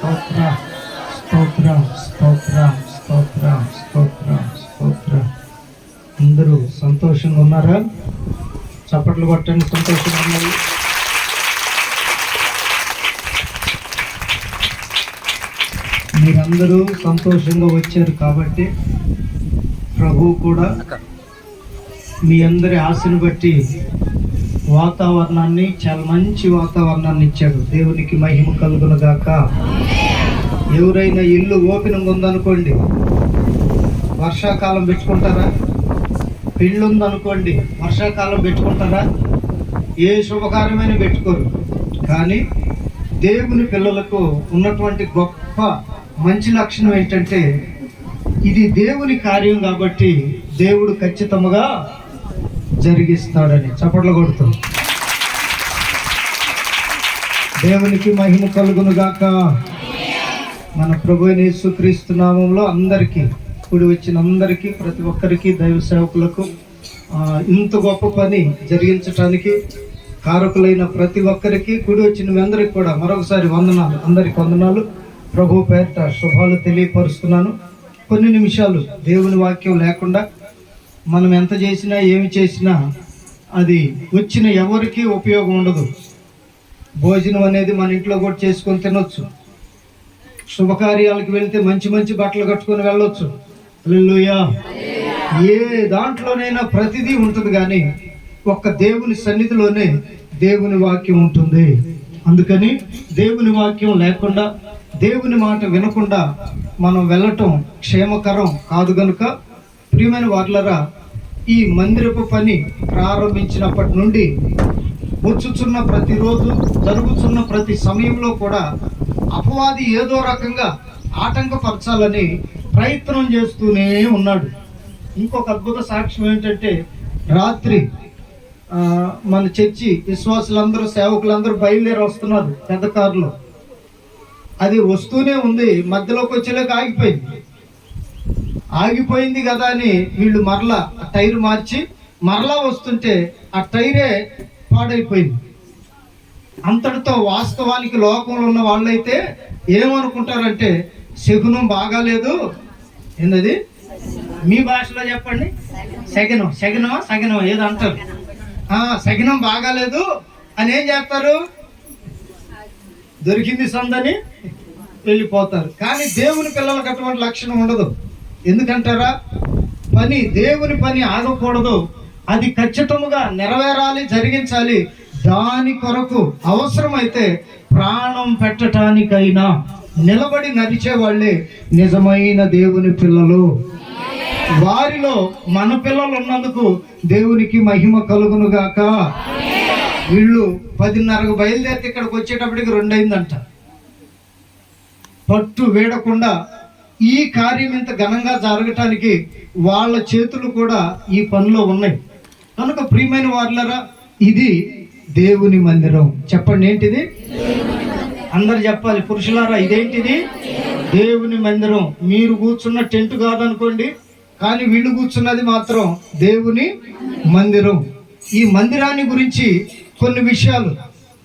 స్తోత్రం స్తోత్రం స్తోత్రం స్తోత్రం స్తోత్రం స్తోత్రం. అందరూ సంతోషంగా ఉన్నారా? చప్పట్లు కొట్టండి. సంతోషంగా ఉన్నారు. మీరందరూ సంతోషంగా వచ్చారు కాబట్టి ప్రభువు కూడా మీ అందరి ఆశను బట్టి వాతావరణాన్ని, చాలా మంచి వాతావరణాన్ని ఇచ్చాడు. దేవునికి మహిమ కలుగును గాక. ఎవరైనా ఇల్లు ఓపెనింగ్ ఉందనుకోండి, వర్షాకాలం పెట్టుకుంటారా? పెళ్ళి ఉందనుకోండి, వర్షాకాలం పెట్టుకుంటారా? ఏ శుభకార్యమైన పెట్టుకోరు. కానీ దేవుని పిల్లలకు ఉన్నటువంటి గొప్ప మంచి లక్షణం ఏంటంటే, ఇది దేవుని కార్యం కాబట్టి దేవుడు ఖచ్చితంగా జరిగిస్తాడని. చప్పట్లు కొడుతాం. దేవునికి మహిమ కలుగును గాక. మన ప్రభువైన యేసుక్రీస్తు నామములో అందరికీ, కూడి వచ్చిన అందరికీ, ప్రతి ఒక్కరికి, దైవ సేవకులకు ఇంత గొప్ప పని జరిగించటానికి కారకులైన ప్రతి ఒక్కరికి, కూడి వచ్చిన మీ అందరికి కూడా మరొకసారి వందనాలు. అందరికి వందనాలు. ప్రభు పేరిట శుభాలు తెలియపరుస్తున్నాను. కొన్ని నిమిషాలు దేవుని వాక్యం లేకుండా మనం ఎంత చేసినా ఏమి చేసినా అది వచ్చిన ఎవరికి ఉపయోగం ఉండదు. భోజనం అనేది మన ఇంట్లో కూడా చేసుకొని తినొచ్చు. శుభకార్యాలకు వెళ్తే మంచి మంచి బట్టలు కట్టుకొని వెళ్ళొచ్చు. హల్లెలూయా. ఏ దాంట్లోనైనా ప్రతిదీ ఉంటుంది, కానీ ఒక్క దేవుని సన్నిధిలోనే దేవుని వాక్యం ఉంటుంది. అందుకని దేవుని వాక్యం లేకుండా, దేవుని మాట వినకుండా మనం వెళ్ళటం క్షేమకరం కాదు. గనుక ప్రియమైన వార్లరా, ఈ మందిరపు పని ప్రారంభించినప్పటి నుండి వచ్చుచున్న ప్రతిరోజు, జరుగుతున్న ప్రతి సమయంలో కూడా అపవాది ఏదో రకంగా ఆటంకపరచాలని ప్రయత్నం చేస్తూనే ఉన్నాడు. ఇంకొక అద్భుత సాక్ష్యం ఏంటంటే, రాత్రి మన చర్చి విశ్వాసులందరూ, సేవకులందరూ బయలుదేరి వస్తున్నారు పెద్ద కారులో. అది వస్తూనే ఉంది, మధ్యలోకి వచ్చేలాగా ఆగిపోయింది కదా అని వీళ్ళు మరలా టైర్ మార్చి మరలా వస్తుంటే ఆ టైరే పాడైపోయింది. అంతటితో వాస్తవానికి లోకంలో ఉన్న వాళ్ళైతే ఏమనుకుంటారంటే, శకునం బాగాలేదు. ఏంటది మీ భాషలో చెప్పండి? సగనం ఏదో అంటారు. సగనం బాగాలేదు అని ఏం చేస్తారు? దొరికింది సందని వెళ్ళిపోతారు. కానీ దేవుని పిల్లలకు అటువంటి లక్షణం ఉండదు. ఎందుకంటారా? దేవుని పని ఆగకూడదు. అది ఖచ్చితంగా నెరవేరాలి, జరిగించాలి. దాని కొరకు అవసరమైతే ప్రాణం పెట్టడానికైనా నిలబడి నడిచే వాళ్ళే నిజమైన దేవుని పిల్లలు. వారిలో మన పిల్లలు ఉన్నందుకు దేవునికి మహిమ కలుగును గాక. వీళ్ళు 10:30కు బయలుదేరితే ఇక్కడికి వచ్చేటప్పటికి 2 అయిందంట. పట్టు వేడకుండా ఈ కార్యం ఇంత ఘనంగా జరగటానికి వాళ్ళ చేతులు కూడా ఈ పనిలో ఉన్నాయి. కనుక ప్రియమైన వార్లరా, ఇది దేవుని మందిరం. చెప్పండి, ఏంటిది? అందరు చెప్పాలి. పురుషులారా, ఇదేంటిది? దేవుని మందిరం. మీరు కూర్చున్న టెంట్ కాదనుకోండి, కానీ వీళ్ళు కూర్చున్నది మాత్రం దేవుని మందిరం. ఈ మందిరాన్ని గురించి కొన్ని విషయాలు.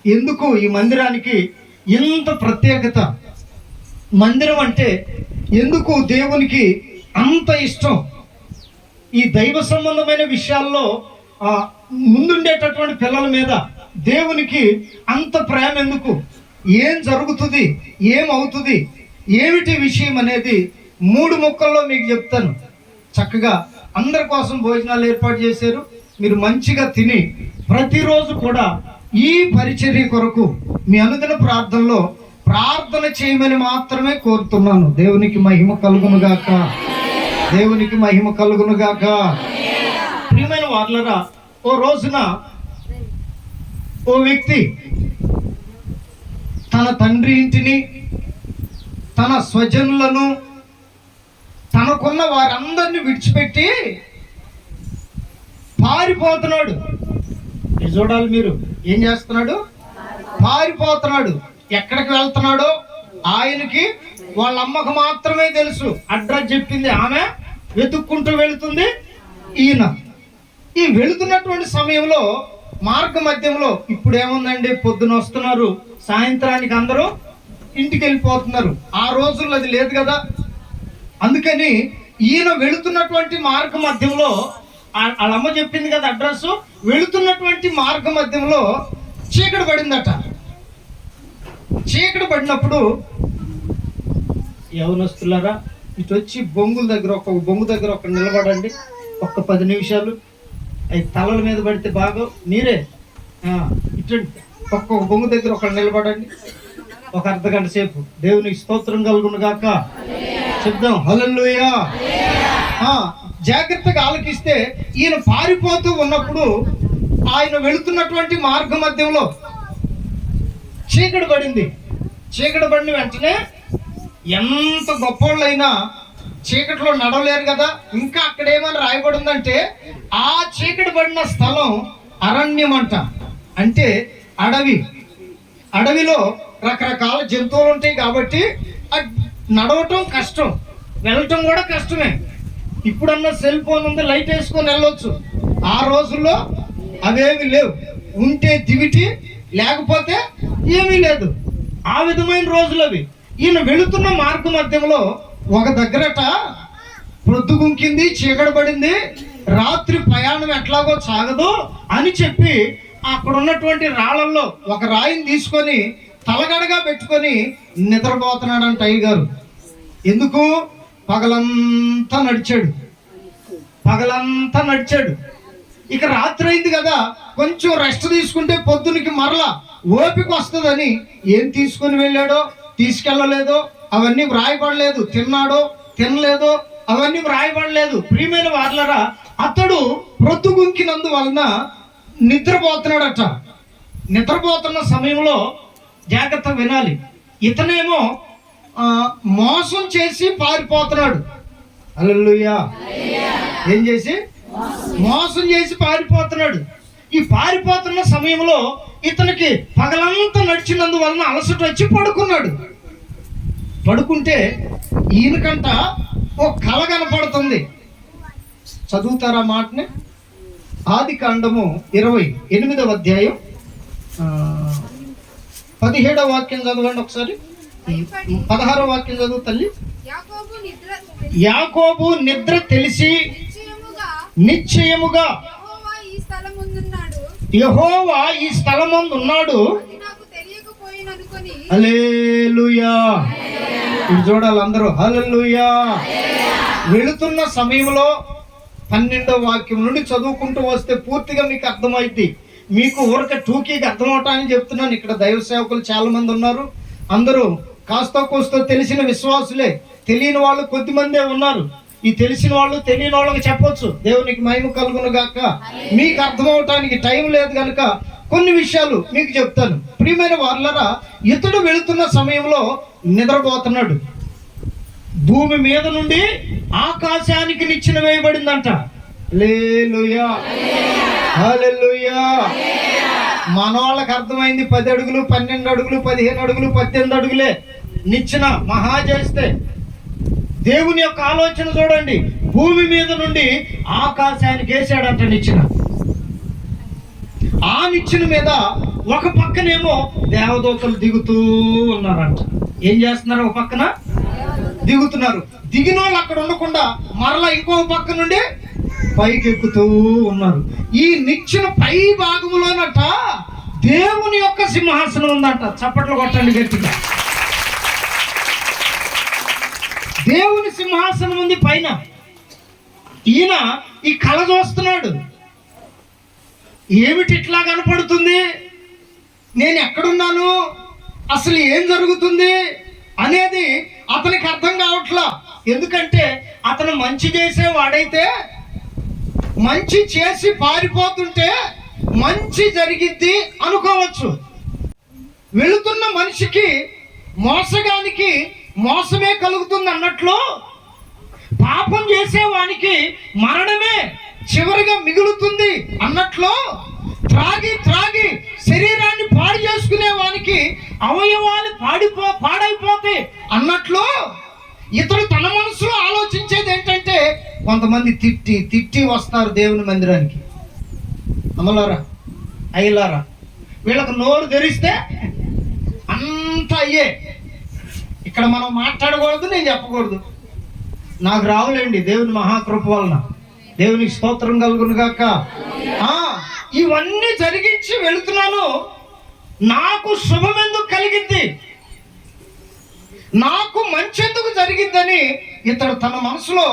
ఎందుకు ఈ మందిరానికి ఇంత ప్రత్యేకత? మందిరం అంటే ఎందుకు దేవునికి అంత ఇష్టం? ఈ దైవ సంబంధమైన విషయాల్లో ముందుండేటటువంటి పిల్లల మీద దేవునికి అంత ప్రేమ ఎందుకు? ఏం జరుగుతుంది, ఏమవుతుంది, ఏమిటి విషయం అనేది 3 ముక్కల్లో మీకు చెప్తాను. చక్కగా అందరి కోసం భోజనాలు ఏర్పాటు చేశారు. మీరు మంచిగా తిని ప్రతిరోజు కూడా ఈ పరిచర్య కొరకు మీ అనుదిన ప్రార్థనలో ప్రార్థన చేయమని మాత్రమే కోరుతున్నాను. దేవునికి మహిమ కలుగును గాక. దేవునికి మహిమ కలుగును గాక. ప్రియమైన వార్లరా, ఓ రోజున ఓ వ్యక్తి తన తండ్రి ఇంటిని, తన స్వజనులను, తనకున్న వారందరినీ విడిచిపెట్టి పారిపోతున్నాడు. చూడాలి మీరు, ఏం చేస్తున్నాడు? పారిపోతున్నాడు. ఎక్కడికి వెళ్తున్నాడో ఆయనకి వాళ్ళ అమ్మకు మాత్రమే తెలుసు. అడ్రస్ చెప్పింది ఆమె, వెతుక్కుంటూ వెళుతుంది ఈయన. ఈ వెళుతున్నటువంటి సమయంలో మార్గ మధ్యంలో, ఇప్పుడు ఏముందండి, పొద్దున వస్తున్నారు, సాయంత్రానికి అందరూ ఇంటికి వెళ్ళిపోతున్నారు. ఆ రోజుల్లో అది లేదు కదా. అందుకని ఈయన వెళుతున్నటువంటి మార్గ మధ్యంలో వాళ్ళ అమ్మ చెప్పింది కదా అడ్రస్, వెళుతున్నటువంటి మార్గ మధ్యంలో చీకటి పడిందట. చీకటి పడినప్పుడు యవనస్తులారా ఇటు వచ్చి బొంగు దగ్గర ఒక నిలబడండి, ఒక్క 10 నిమిషాలు. అవి తలల మీద పడితే బాగా మీరే ఇటు ఒక్కొక్క బొంగు దగ్గర ఒక నిలబడండి, ఒక అర్ధగంట సేపు. దేవునికి స్తోత్రం కలుగును గాక. చెప్దాం హల్లెలూయా. జాగ్రత్తగా ఆలకిస్తే ఈయన పారిపోతూ ఉన్నప్పుడు ఆయన వెళుతున్నటువంటి మార్గ మధ్యంలో చీకటి పడింది. చీకటి పడిన వెంటనే ఎంత గొప్పోళ్ళైనా చీకటిలో నడవలేరు కదా. ఇంకా అక్కడ ఏమని రాయబడి ఉందంటే ఆ చీకటి పడిన స్థలం అరణ్యం అంట. అంటే అడవిలో రకరకాల జంతువులు ఉంటాయి కాబట్టి నడవటం కష్టం, వెళ్ళటం కూడా కష్టమే. ఇప్పుడన్నా సెల్ ఫోన్ ఉంది, లైట్ వేసుకొని వెళ్ళొచ్చు. ఆ రోజుల్లో అవేమి లేవు. ఉంటే దివిటి, లేకపోతే ఏమీ లేదు. ఆ విధమైన రోజులు అవి. ఈయన వెళుతున్న మార్గ మధ్యంలో ఒక దగ్గరట ప్రొద్దుగుంకింది, చీకటి పడింది, రాత్రి ప్రయాణం ఎట్లాగో సాగదు అని చెప్పి అక్కడ ఉన్నటువంటి రాళ్ళల్లో ఒక రాయిని తీసుకొని తలగడగా పెట్టుకొని నిద్రపోతున్నాడంట అయ్యగారు. ఎందుకు? పగలంతా నడిచాడు. ఇక రాత్రి అయింది కదా, కొంచెం రెస్ట్ తీసుకుంటే పొద్దునికి మరలా ఓపిక వస్తుందని ఏం తీసుకుని వెళ్ళాడో తీసుకెళ్ళలేదో అవన్నీ వ్రాయబడలేదు. తిన్నాడో తినలేదో అవన్నీ వ్రాయబడలేదు. ప్రియమైన వార్లరా, అతడు ప్రొద్దుగుంకినందువలన నిద్రపోతున్నాడట. నిద్రపోతున్న సమయంలో జాగ్రత్త వినాలి. ఇతనేమో మోసం చేసి పారిపోతున్నాడు. హల్లెలూయా. ఏం చేసి? మోసం చేసి పారిపోతున్నాడు. ఈ పారిపోతున్న సమయంలో ఇతనికి పగలంతా నడిచినందువలన అలసట వచ్చి పడుకుంటే ఈయనకంట ఓ కల కనపడుతుంది. చదువుతారా మాటని? ఆదికాండము 28వ అధ్యాయం 17వ వాక్యం చదవండి ఒకసారి. 16వ వాక్యం చదువు తల్లి. యాకోబు నిద్ర తెలిసి నిశ్చయముగా యెహోవా ఈ స్థలమందున్నాడు. హల్లెలూయా. ఇది చూడాలి అందరూ. హల్లెలూయా. వెళుతున్న సమయంలో 12వ వాక్యం నుండి చదువుకుంటూ వస్తే పూర్తిగా మీకు అర్థమైంది. మీకు ఊరక టూకీకి అర్థమవటానికి చెప్తున్నాను. ఇక్కడ దైవ సేవకులు చాలా మంది ఉన్నారు. అందరూ కాస్త కోస్తో తెలిసిన విశ్వాసులే, తెలియని వాళ్ళు కొద్దిమందే ఉన్నారు. ఈ తెలిసిన వాళ్ళు తెలియని వాళ్ళకి చెప్పొచ్చు. దేవునికి మహిమ కలుగును గాక. మీకు అర్థమవటానికి టైం లేదు కనుక కొన్ని విషయాలు మీకు చెప్తాను. ప్రియమైన వార్లరా, ఇతడు వెళుతున్న సమయంలో నిద్రపోతున్నాడు. భూమి మీద నుండి ఆకాశానికి నిచ్చెన వేయబడిందంట. హల్లెలూయా. హల్లెలూయా. మన వాళ్ళకి అర్థమైంది 10 అడుగులు, 12 అడుగులు, 15 అడుగులు, 18 అడుగులే నిచ్చెన మహా చేస్తే. దేవుని యొక్క ఆలోచన చూడండి. భూమి మీద నుండి ఆకాశానికి వేసాడంట నిచ్చెన. ఆ నిచ్చెన మీద ఒక పక్కనేమో దేవదూతలు దిగుతూ ఉన్నారంట. ఏం చేస్తున్నారు? ఒక పక్కన దిగుతున్నారు. దిగిన వాళ్ళు అక్కడ ఉండకుండా మరలా ఇంకో పక్క నుండి పైకి ఎక్కుతూ ఉన్నారు. ఈ నిచ్చెన పై భాగంలోనట దేవుని యొక్క సింహాసనం ఉందంట. చప్పట్లు కొట్టండి గట్టిగా. దేవుని సింహాసనం ఉంది పైన. ఈయన ఈ కళ చూస్తున్నాడు. ఏమిటి ఇట్లా కనపడుతుంది? నేను ఎక్కడున్నాను? అసలు ఏం జరుగుతుంది అనేది అతనికి అర్థం కావట్లా. ఎందుకంటే అతను మంచి చేసేవాడైతే మంచి చేసి పారిపోతుంటే మంచి జరిగిద్ది అనుకోవచ్చు. వెళుతున్న మనిషికి మోసగానికి మోసమే కలుగుతుంది అన్నట్లు పాపం చేసేవానికి మరణమే చివరిగా మిగులుతుంది అన్నట్లు త్రాగి శరీరాన్ని పాడు చేసుకునే వానికి అవయవాలు పాడైపోతాయి అన్నట్లు ఇతడు తన మనసులో ఆలోచించేది ఏంటంటే కొంతమంది తిట్టి వస్తారు దేవుని మందిరానికి. అమ్మలారా, అయ్యలారా, వీళ్ళకు నోరు తెరిస్తే అంతా అయ్యే. ఇక్కడ మనం మాట్లాడకూడదు, నేను చెప్పకూడదు. నాకు రావులేండి దేవుని మహాకృప వలన. దేవునికి స్తోత్రం కలుగును గాక. ఇవన్నీ జరిగించి వెళుతున్నాను, నాకు శుభం ఎందుకు కలిగింది, నాకు మంచి ఎందుకు జరిగిందని ఇతడు తన మనసులో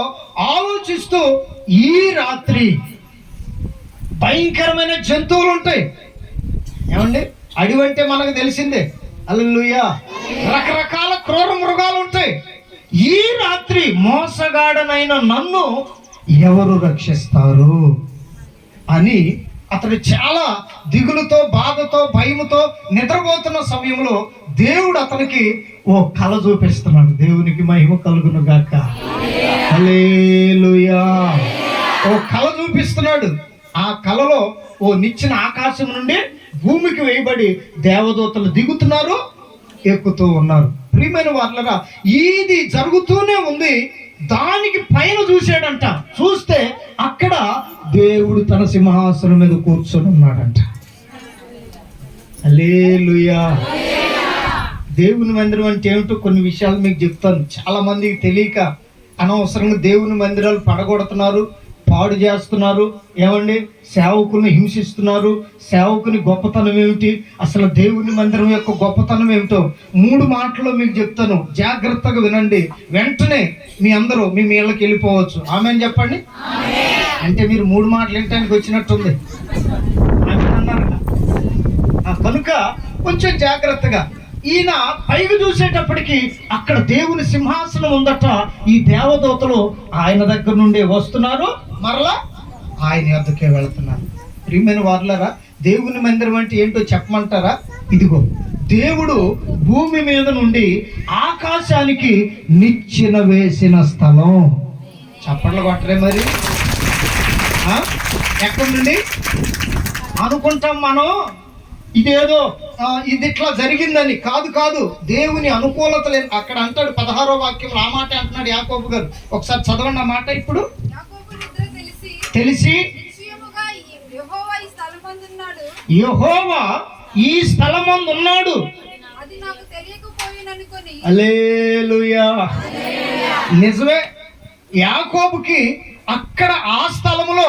ఆలోచిస్తూ, ఈ రాత్రి భయంకరమైన జంతువులు ఉంటాయి. ఏమండి, అడవి అంటే మనకు తెలిసిందే. హల్లెలూయా. రకరకాల క్రూర మృగాలు ఉంటాయి. ఈ రాత్రి మోసగాడనైన నన్ను ఎవరు రక్షిస్తారు అని అతడు చాలా దిగులుతో, బాధతో, భయముతో నిద్రపోతున్న సమయంలో దేవుడు అతనికి ఓ కళ చూపిస్తున్నాడు. దేవునికి మహిమ కలుగును గాక. హల్లెలూయా. ఓ కళ చూపిస్తున్నాడు. ఆ కళలో ఓ నిచ్చెన ఆకాశం నుండి భూమికి వేయబడి దేవదూతలు దిగుతున్నారు, ఎక్కుతూ ఉన్నారు. ప్రియమైన వాళ్ళరా, ఇది జరుగుతూనే ఉంది. దానికి పైన చూశాడంట. చూస్తే అక్కడ దేవుడు తన సింహాసనం మీద కూర్చొని ఉన్నాడంట. హల్లెలూయా. దేవుని మందిరం అంటే ఏమిటో కొన్ని విషయాలు మీకు చెప్తాను. చాలా మందికి తెలియక అనవసరంగా దేవుని మందిరాలు పడగొడుతున్నారు, పాడు చేస్తున్నారు. ఏమండి, సేవకుల్ని హింసిస్తున్నారు. సేవకుని గొప్పతనం ఏమిటి, అసలు దేవుని మందిరం యొక్క గొప్పతనం ఏమిటో 3 మాటల్లో మీకు చెప్తాను. జాగ్రత్తగా వినండి. వెంటనే మీ అందరూ మీ ఇళ్ళకి వెళ్ళిపోవచ్చు. ఆమేన్ చెప్పండి. అంటే మీరు 3 మాటలు వినటానికి వచ్చినట్టుంది. ఆమేన్ అన్నారు. కనుక కొంచెం జాగ్రత్తగా. ఈయన పైకి చూసేటప్పటికి అక్కడ దేవుని సింహాసనం ఉందట. ఈ దేవదూతలు ఆయన దగ్గర నుండి వస్తున్నారు, మరలా ఆయన వద్దకే వెళుతున్నారు. ప్రియమైన వారులారా, దేవుని మందిరం అంటే ఏంటో చెప్పమంటారా? ఇదిగో, దేవుడు భూమి మీద నుండి ఆకాశానికి నిచ్చెన వేసిన స్థలం. చప్పట్లు కొట్టరే మరి. ఎక్కడి నుండి అనుకుంటాం మనం, ఇదేదో ఇది ఇట్లా జరిగిందని. కాదు కాదు, దేవుని అనుకూలత లేదు. అక్కడ అంటాడు 16వ వాక్యం, ఆ మాట అంటున్నాడు యాకోబు గారు. ఒకసారి చదవండి ఆ మాట. ఇప్పుడు తెలిసి యెహోవా ఈ స్థలమందు ఉన్నాడు. హల్లెలూయా. నిజమే, యాకోబుకి అక్కడ ఆ స్థలములో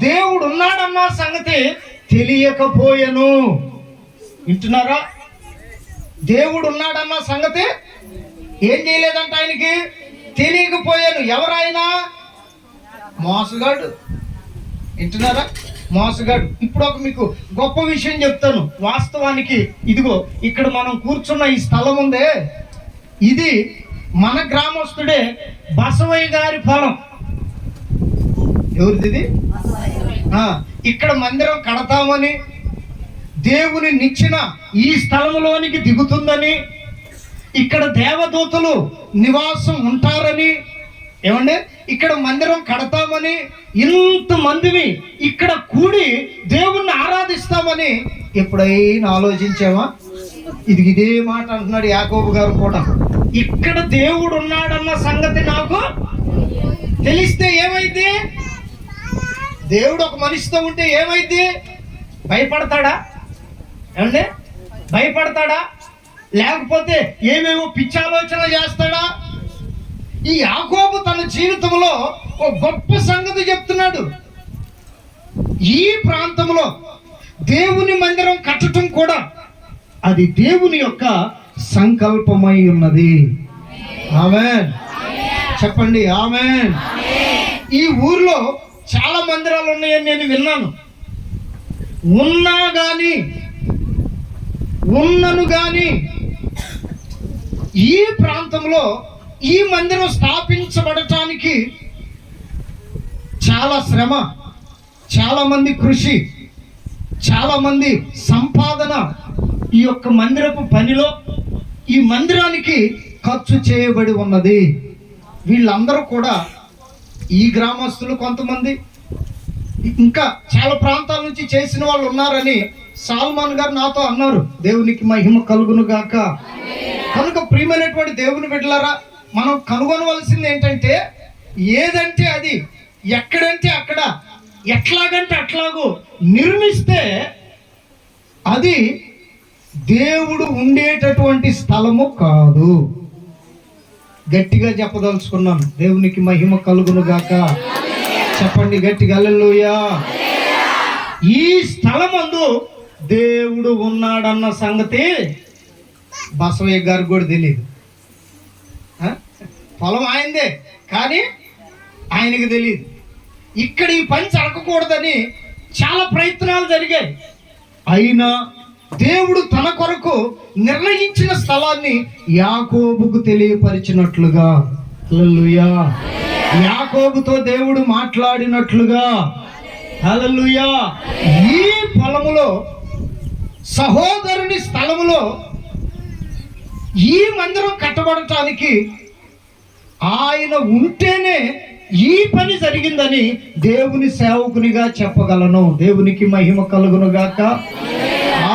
దేవుడు ఉన్నాడన్న సంగతి తెలియకపోయాను. వింటున్నారా? దేవుడు ఉన్నాడన్న సంగతి ఏం చేయలేదంట, ఆయనకి తెలియకపోయాను. ఎవరైనా మోసగాడు. వింటున్నారా? మోసగాడు. ఇప్పుడు ఒక మీకు గొప్ప విషయం చెప్తాను. వాస్తవానికి ఇదిగో ఇక్కడ మనం కూర్చున్న ఈ స్థలం ఉందే, ఇది మన గ్రామస్తుడే బసవయ్య గారి పొలం. ఎవరిది? ఇక్కడ మందిరం కడతామని, దేవుని నిచ్చెన ఈ స్థలంలోనికి దిగుతుందని, ఇక్కడ దేవదూతలు నివాసం ఉంటారని, ఏమండి ఇక్కడ మందిరం కడతామని, ఇంతమందిని ఇక్కడ కూడి దేవుణ్ణి ఆరాధిస్తామని ఎప్పుడైనా ఆలోచించావా? ఇదే మాట అంటున్నాడు యాకోబు గారు కూడా. ఇక్కడ దేవుడు ఉన్నాడన్న సంగతి నాకు తెలిస్తే ఏమైంది? దేవుడు ఒక మనిషితో ఉంటే ఏమైంది? భయపడతాడా? ఏమండి, భయపడతాడా? లేకపోతే ఏమేమో పిచ్చాలోచన చేస్తాడా? ఈ యాకోబు తన జీవితంలో ఒక గొప్ప సంగతి చెప్తున్నాడు. ఈ ప్రాంతంలో దేవుని మందిరం కట్టడం కూడా అది దేవుని యొక్క సంకల్పమై ఉన్నది. ఆమేన్ చెప్పండి. ఆమేన్. ఈ ఊర్లో చాలా మందిరాలు ఉన్నాయని నేను విన్నాను. ఉన్నను గాని ఈ ప్రాంతంలో ఈ మందిరం స్థాపించబడటానికి చాలా శ్రమ, చాలా మంది కృషి, చాలా మంది సంపాదన ఈ యొక్క మందిరపు పనిలో, ఈ మందిరానికి ఖర్చు చేయబడి ఉన్నది. వీళ్ళందరూ కూడా ఈ గ్రామస్తులు, కొంతమంది ఇంకా చాలా ప్రాంతాల నుంచి చేసిన వాళ్ళు ఉన్నారని సాల్మాన్ గారు నాతో అన్నారు. దేవునికి మహిమ కలుగును గాక. కనుక ప్రియమైనటువంటి దేవుని బిడ్డలారా, మనం కనుగొనవలసింది ఏంటంటే, ఏదంటే అది, ఎక్కడంటే అక్కడ, ఎట్లాగంటే అట్లాగూ నిర్మిస్తే అది దేవుడు ఉండేటటువంటి స్థలము కాదు. గట్టిగా చెప్పదలుచుకున్నాను. దేవునికి మహిమ కలుగును గాక. చెప్పండి గట్టిగా హల్లెలూయా. ఈ స్థలమందు దేవుడు ఉన్నాడన్న సంగతి బసవయ్య గారికి కూడా తెలియదు. పొలం ఆయనదే, కానీ ఆయనకి తెలియదు. ఇక్కడ ఈ పని జరగకూడదని చాలా ప్రయత్నాలు జరిగాయి. అయినా దేవుడు తన కొరకు నిర్ణయించిన స్థలాన్ని యాకోబుకు తెలియపరిచినట్లుగా, హల్లెలూయా, యాకోబుతో దేవుడు మాట్లాడినట్లుగా, హల్లెలూయా, ఈ పొలములో సహోదరుని స్థలములో ఈ మందిరం కట్టబడటానికి ఆయన ఉంటేనే ఈ పని జరిగిందని దేవుని సేవకునిగా చెప్పగలను. దేవునికి మహిమ కలుగును గాక.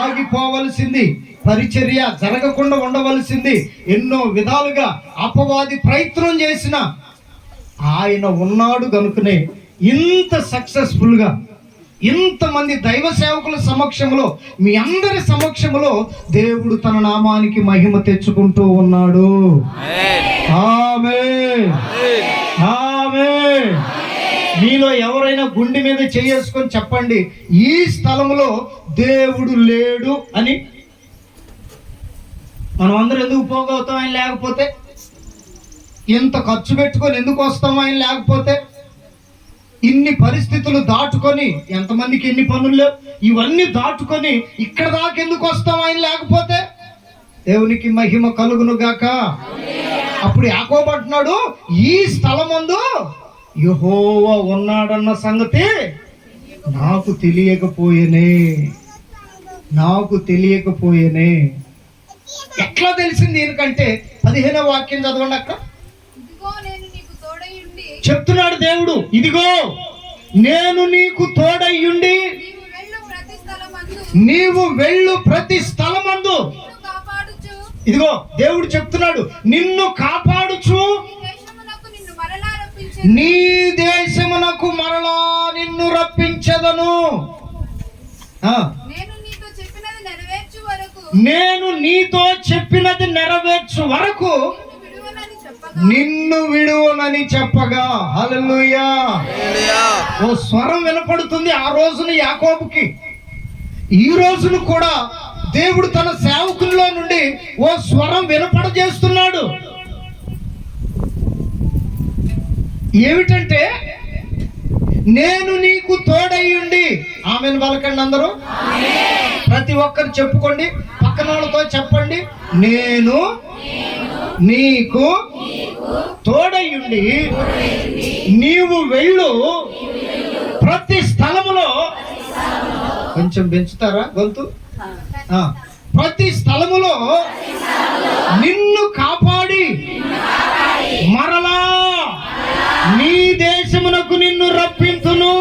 ఆగిపోవలసింది పరిచర్య, జరగకుండా ఉండవలసింది ఎన్నో విధాలుగా అపవాది ప్రయత్నం చేసిన ఆయన ఉన్నాడు గనుకనే ఇంత సక్సెస్ఫుల్గా ఇంతమంది దైవ సేవకుల సమక్షంలో, మీ అందరి సమక్షంలో దేవుడు తన నామానికి మహిమ తెచ్చుకుంటూ ఉన్నాడు. ఆమేన్, ఆమేన్. మీలో ఎవరైనా గుండె మీద చేసుకొని చెప్పండి, ఈ స్థలంలో దేవుడు లేడు అని. మనం అందరం ఎందుకు పోగవుతాం ఆయన లేకపోతే? ఇంత ఖర్చు పెట్టుకొని ఎందుకు వస్తాం ఆయన లేకపోతే? ఇన్ని పరిస్థితులు దాటుకొని, ఎంతమందికి ఎన్ని పనులు లేవు, ఇవన్నీ దాటుకొని ఇక్కడ దాకా ఎందుకు వస్తాం ఆయన లేకపోతే? దేవునికి మహిమ కలుగును గాక. అప్పుడు యాకోబు అంటున్నాడు, ఈ స్థలమందు యెహోవా ఉన్నాడన్న సంగతి నాకు తెలియకపోయేనే, నాకు తెలియకపోయేనే. ఎట్లా తెలిసింది ఎందుకంటే 15వ వాక్యం చదవండి. అక్కడ చెప్తున్నాడు దేవుడు, ఇదిగో నేను నీకు తోడయ్యుండి నీవు వెళ్ళు ప్రతి స్థలమందు. ఇదిగో దేవుడు చెప్తున్నాడు, నిన్ను కాపాడుచు నీ దేశమునకు మరలా నిన్ను రప్పించదను. నేను నీతో చెప్పినది నెరవేర్చు వరకు నిన్ను విడువనని చెప్పగా, హల్లెలూయా. ఓ స్వరం వినపడుతుంది ఆ రోజున యాకోబుకి. ఈ రోజును కూడా దేవుడు తన సేవకుల్లో నుండి ఓ స్వరం వినపడజేస్తున్నాడు. ఏమిటంటే, నేను నీకు తోడయ్యుండి. ఆమెను పలకండి అందరూ, ప్రతి ఒక్కరు చెప్పుకోండి, పక్కన వాళ్ళతో చెప్పండి, నేను నీకు తోడయ్యుండి నీవు వెళ్ళు ప్రతి స్థలములో. కొంచెం పెంచుతారా గొంతు? ప్రతి స్థలములో నిన్ను కాపాడి మరలా నీ దేశమునకు నిన్ను రప్పించును.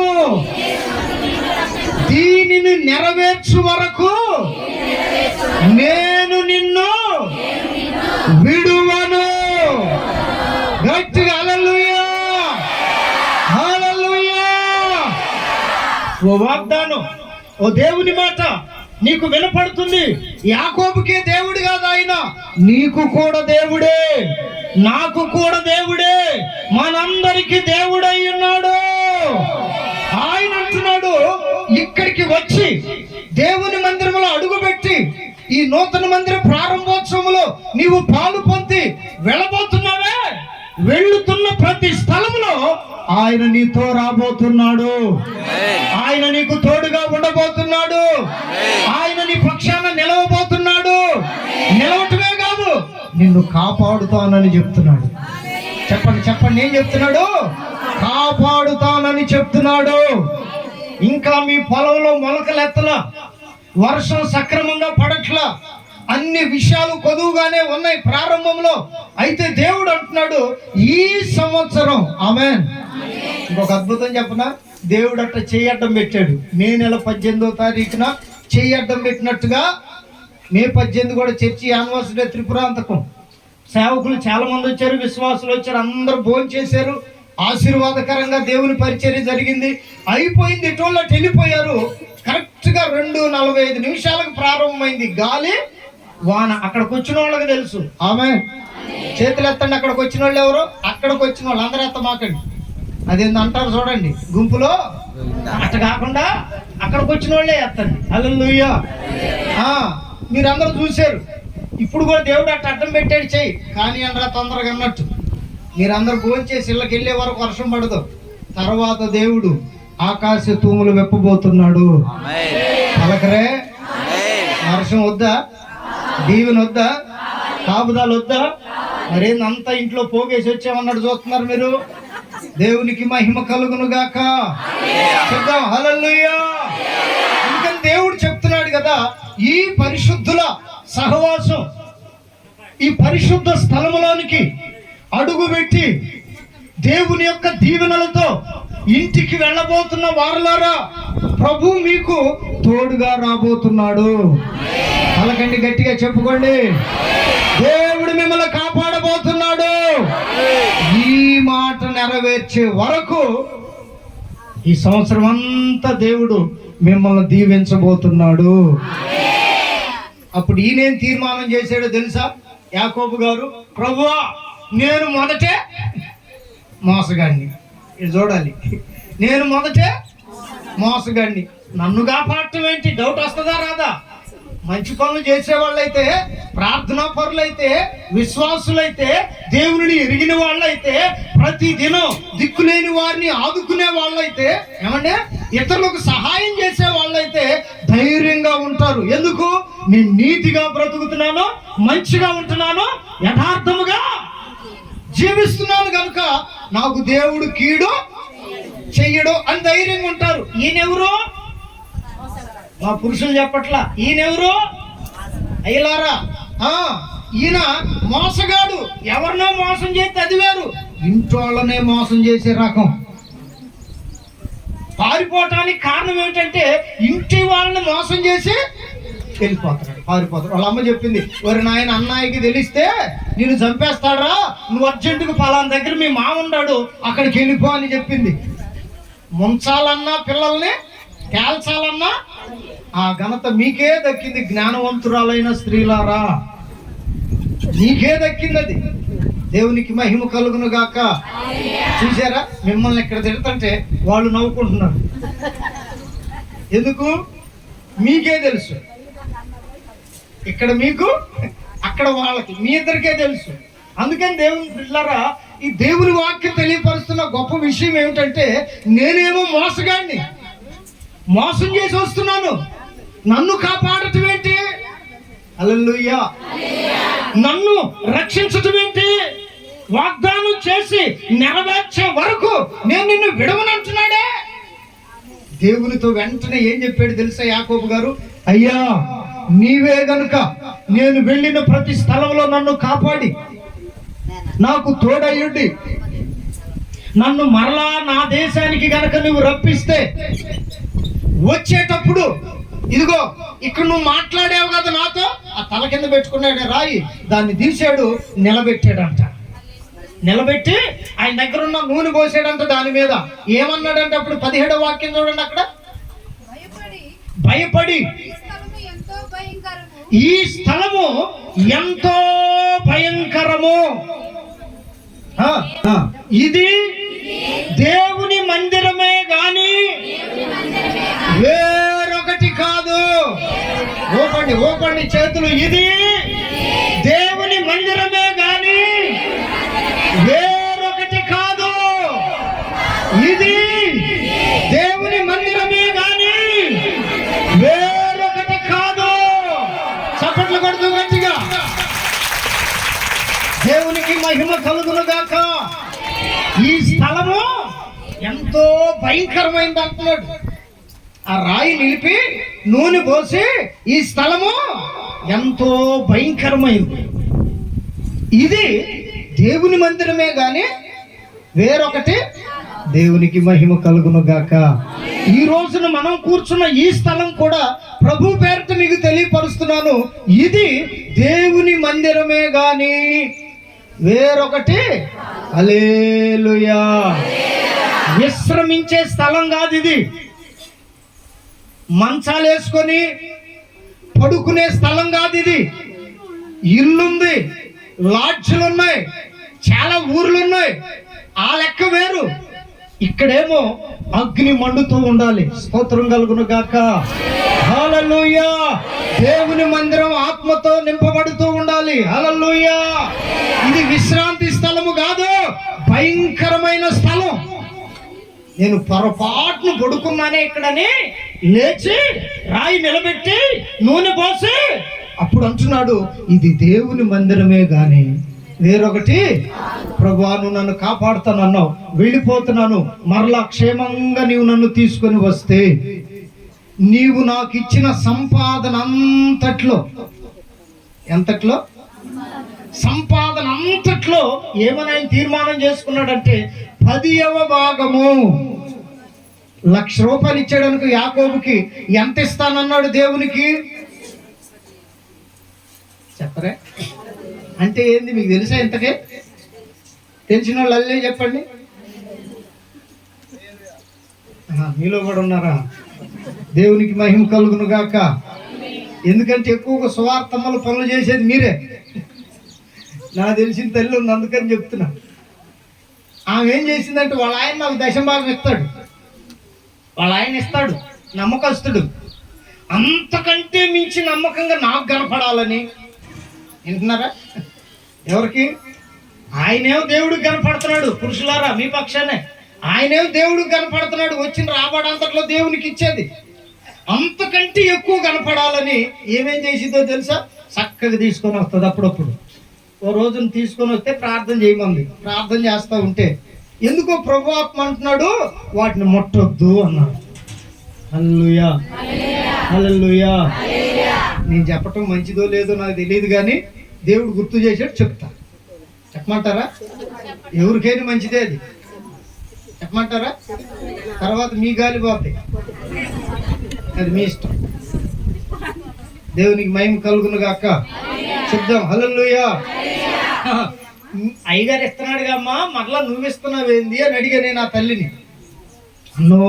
దీనిని నెరవేర్చు వరకు నేను నిన్ను విడువను. గట్టిగా హల్లెలూయా, హల్లెలూయా. ఓ వాగ్దానం, ఓ దేవుని మాట నీకు వినపడుతుంది. యాకోబుకే దేవుడు కాదు ఆయన, నీకు కూడా దేవుడే, నాకు కూడా దేవుడే, మనందరికీ దేవుడై ఉన్నాడు. ఆయన అంటున్నాడు, ఇక్కడికి వచ్చి దేవుని మందిరంలో అడుగుపెట్టి ఈ నూతన మందిర ప్రారంభోత్సవంలో నీవు పాలు పొంది వెళ్ళబోతున్నావే, వెళ్ళుతున్న ప్రతి స్థలంలో ఆయన నీతో రాబోతున్నాడు. ఆయన నీకు తోడుగా ఉండబోతున్నాడు. ఆయన నీ పక్షాన నిలవబోతున్నాడు. నిలవటమే కాదు, నిన్ను కాపాడుతానని చెప్తున్నాడు. చెప్పండి చెప్పండి, ఏం చెప్తున్నాడు? కాపాడుతానని చెప్తున్నాడు. ఇంకా మీ పొలంలో మొలకలెత్తలా, వర్షం సక్రమంగా పడట్లా, అన్ని విషయాలు కొదువుగానే ఉన్నాయి ప్రారంభంలో. అయితే దేవుడు అంటున్నాడు, ఈ సంవత్సరం, ఆమేన్. ఇంకొక అద్భుతం చెప్పనా? దేవుడు అట్ట చేయడ్డం పెట్టాడు. మే నెల 18వ తారీఖున చేయడ్డం పెట్టినట్టుగా మే 18 కూడా చర్చి యానివర్సరీ త్రిపురాంతకం. సేవకులు చాలా మంది వచ్చారు, విశ్వాసులు వచ్చారు, అందరూ భోజనం చేశారు, ఆశీర్వాదకరంగా దేవుని పరిచర్య జరిగింది. అయిపోయింది, ఇటోళ్ళు వెళ్ళిపోయారు. కరెక్ట్గా 2:45 నిమిషాలకు ప్రారంభమైంది. గాలి వాన అక్కడికి వచ్చిన వాళ్ళకి తెలుసు. ఆమేన్. చేతులు ఎత్తండి. అక్కడికి వచ్చిన వాళ్ళు ఎవరు? అక్కడికి వచ్చిన వాళ్ళు అందరూ ఎత్తమాకండి. అదేంది అంటారు చూడండి, గుంపులో అట్ట కాకుండా అక్కడికి వచ్చిన వాళ్ళే ఎత్తండి. హల్లెలూయా. మీరందరూ చూశారు. ఇప్పుడు కూడా దేవుడు అట్ట అడ్డం పెట్టాడు చెయ్యి కానీ అనరా తొందరగా అన్నట్టు. మీరందరూ భోంచేసి ఇళ్ళకి వెళ్ళే వరకు వర్షం పడదు. తర్వాత దేవుడు ఆకాశ తూములు వెప్పబోతున్నాడు. పలకరే, వర్షం వద్దా? దీవెన వద్దా? కాపుదాలు వద్దా? మరేంది అంతా ఇంట్లో పోగేసి వచ్చామన్నాడు చూస్తున్నారు మీరు. దేవునికి మహిమ కలుగును గాక. చెప్దాం హల్లెలూయా. అందుకని దేవుడు చెప్తున్నాడు కదా, ఈ పరిశుద్ధుల సహవాసం, ఈ పరిశుద్ధ స్థలములోనికి అడుగు పెట్టి దేవుని యొక్క దీవెనలతో ఇంటికి వెళ్ళబోతున్న వారలారా, ప్రభు మీకు తోడుగా రాబోతున్నాడు. పలకండి, గట్టిగా చెప్పుకోండి. దేవుడు మిమ్మల్ని కాపాడబోతున్నాడు. ఈ మాట నెరవేర్చే వరకు ఈ సంవత్సరం అంతా దేవుడు మిమ్మల్ని దీవించబోతున్నాడు. అప్పుడు ఈయనేం తీర్మానం చేశాడో తెలుసా? యాకోబు గారు, ప్రభువా నేను మొదటే మోసగాడిని. ఇది చూడాలి, నేను మొదటే మోసగాడిని, నన్ను కాపాడటం ఏంటి? డౌట్ వస్తుందా రాదా? మంచి పనులు చేసేవాళ్ళైతే, ప్రార్థనా పరులైతే, విశ్వాసులైతే, దేవుని ఎరిగిన వాళ్ళైతే, ప్రతి దినం దిక్కులేని వారిని ఆదుకునే వాళ్ళైతే, ఏమంటే ఇతరులకు సహాయం చేసే వాళ్ళైతే ధైర్యంగా ఉంటారు. ఎందుకు? నేను నీతిగా బ్రతుకుతున్నాను, మంచిగా ఉంటున్నాను, యథార్థముగా జీవిస్తున్నాను కనుక నాకు దేవుడు కీడు చెయ్యడు అని ధైర్యంగా ఉంటారు. ఈయనెవరు? మా పురుషులు చెప్పట్లా. ఈయనెవరు? అయ్యలారా, ఈయన మోసగాడు. ఎవరినో మోసం చేస్తే అది వేరు, ఇంట్లోనే మోసం చేసే రకం. పారిపోవటానికి కారణం ఏంటంటే ఇంటి వాళ్ళని మోసం చేసి వెళ్ళిపోతాడు, పారిపోతాడు. వాళ్ళ అమ్మ చెప్పింది, ఒరి నాయన అన్నయ్యకి తెలిస్తే నేను చంపేస్తాడరా, నువ్వు అర్జెంటుగా పలానా దగ్గర మీ మామ ఉన్నాడు అక్కడికి వెళ్ళిపో అని చెప్పింది. ముంచాలన్నా పిల్లల్ని తేల్చాలన్నా ఆ ఘనత మీకే దక్కింది. జ్ఞానవంతురాలైన స్త్రీలారా, మీకే దక్కింది అది. దేవునికి మహిమ కలుగును గాక. చూసారా, మిమ్మల్ని ఇక్కడ తిడుతుంటే వాళ్ళు నవ్వుకుంటున్నారు. ఎందుకు? మీకే తెలుసు. ఇక్కడ మీకు, అక్కడ వాళ్ళకి, మీ ఇద్దరికే తెలుసు. అందుకని దేవుని బిడ్డలారా, ఈ దేవుని వాక్యం తెలియపరుస్తున్న గొప్ప విషయం ఏమిటంటే, నేనేమో మోసగాడిని, మోసం చేసి వస్తున్నాను, నన్ను కాపాడటం ఏంటి? హల్లెలూయా. నన్ను రక్షించటం ఏంటి? వాగ్దానం చేసి నెరవేర్చే వరకు నేను నిన్ను విడవనంటున్నాడే. దేవునితో వెంటనే ఏం చెప్పాడు తెలుసా యాకోబు గారు? అయ్యా నీవే గనుక నేను వెళ్ళిన ప్రతి స్థలంలో నన్ను కాపాడి నాకు తోడయ్యుండి నన్ను మరలా నా దేశానికి గనక నువ్వు రప్పిస్తే, వచ్చేటప్పుడు ఇదిగో ఇక్కడ నువ్వు మాట్లాడావు కదా నాతో, ఆ తల కింద పెట్టుకున్నాడు రాయి, దాన్ని తీసాడు, నిలబెట్టాడంట. నిలబెట్టి ఆయన దగ్గర ఉన్న నూనె పోసాడంట దాని మీద. ఏమన్నాడంటే అప్పుడు 17వ వాక్యం చూడండి, అక్కడ భయపడి ఈ స్థలము ఎంతో భయంకరము, ఇది దేవుని మందిరమే గాని వేరొకటి కాదు. ఓపండి ఓపండి చేతులు. ఇది దేవుని మందిరమే గాని వేరొకటి కాదు. ఇది దేవుని మందిరమే గాని వేరొకటి కాదు. చప్పట్లు కొడుతూ గట్టిగా దేవునికి మహిమ కలుగును గాక. ఈ స్థలము ఎంతో భయంకరమైంది అంటున్నాడు. ఆ రాయి నిలిపి నూనె పోసి ఈ స్థలము ఎంతో భయంకరమైంది, ఇది దేవుని మందిరమే గాని వేరొకటి. దేవునికి మహిమ కలుగును గాక. ఈ రోజున మనం కూర్చున్న ఈ స్థలం కూడా ప్రభు పేరిట మీకు తెలియపరుస్తున్నాను, ఇది దేవుని మందిరమే గాని వేరొకటి. హల్లెలూయా. విశ్రమించే స్థలం కాదు ఇది, మంచాలు వేసుకొని పడుకునే స్థలం కాదు ఇది. ఇల్లుంది, లాడ్జ్లు ఉన్నాయి, చాలా ఊర్లు ఉన్నాయి. ఆ లెక్క వేరు. ఇక్కడేమో అగ్ని మండుతూ ఉండాలి. స్తోత్రం కలుగును గాక. హల్లెలూయా. దేవుని మందిరం ఆత్మతో నింపబడుతూ ఉండాలి. హల్లెలూయా. ఇది విశ్రాంతి స్థలము కాదు, భయంకరమైన స్థలం. నేను పొరపాటును పడుకున్నానే ఇక్కడని లేచి రాయి నిలబెట్టి నూనె పోసి అప్పుడు అంటున్నాడు, ఇది దేవుని మందిరమే గాని వేరొకటి. ప్రభువా, నువ్వు నన్ను కాపాడుతానన్నావు, వెళ్ళిపోతున్నాను, మరలా క్షేమంగా నీవు నన్ను తీసుకొని వస్తే నీవు నాకు ఇచ్చిన సంపాదన అంతట్లో, ఎంతట్లో? సంపాదన అంతట్లో ఏమని ఆయన తీర్మానం చేసుకున్నాడంటే 10వ భాగము. 1,00,000 రూపాయలు ఇచ్చాడనుకో యాకోబుకి, ఎంత ఇస్తానన్నాడు దేవునికి? చెప్పరే? అంటే ఏంది మీకు తెలుసా? ఇంతకే తెలిసిన వాళ్ళు అల్లే చెప్పండి. మీలో కూడా ఉన్నారా? దేవునికి మహిమ కలుగును గాక. ఎందుకంటే ఎక్కువగా స్వార్థములు పనులు చేసేది మీరే. నాకు తెలిసిన తల్లి ఉంది, అందుకని చెప్తున్నా. ఆమె ఏం చేసిందంటే వాళ్ళ ఆయన నాకు దశభాగం ఇస్తాడు, వాళ్ళ ఆయన ఇస్తాడు, నమ్మకస్తుడు. అంతకంటే మించి నమ్మకంగా నాకు కనపడాలని. వింటున్నారా? ఎవరికి? ఆయనేమో దేవుడికి కనపడుతున్నాడు. పురుషులారా మీ పక్షానే, ఆయనేమో దేవుడికి కనపడుతున్నాడు. వచ్చిన రాబడంతట్లో దేవునికి ఇచ్చేది. అంతకంటే ఎక్కువ కనపడాలని ఏమేం చేసిందో తెలుసా? చక్కగా తీసుకొని వస్తుంది. అప్పుడప్పుడు ఓ రోజును తీసుకొని వస్తే ప్రార్థన చేయమంది. ప్రార్థన చేస్తూ ఉంటే ఎందుకో ప్రభు ఆత్మ అంటున్నాడు, వాటిని ముట్టొద్దు అన్నాడు. హల్లెలూయా, హల్లెలూయా. నేను చెప్పటం మంచిదో లేదో నాకు తెలియదు, కానీ దేవుడు గుర్తు చేసాడు, చెప్తా. చెప్పమంటారా? ఎవరికైనా మంచిదే అది. చెప్పమంటారా? తర్వాత మీ గాలి పోతాయి, అది మీ ఇష్టం. దేవునికి మహిమ కలుగును గాక. చెప్దాం హల్లెలూయా. అయ్యగారు ఇస్తున్నాడుగా అమ్మా, మరలా నువ్వు ఇస్తున్నావేంది అని అడిగా నేను ఆ తల్లిని. అన్నో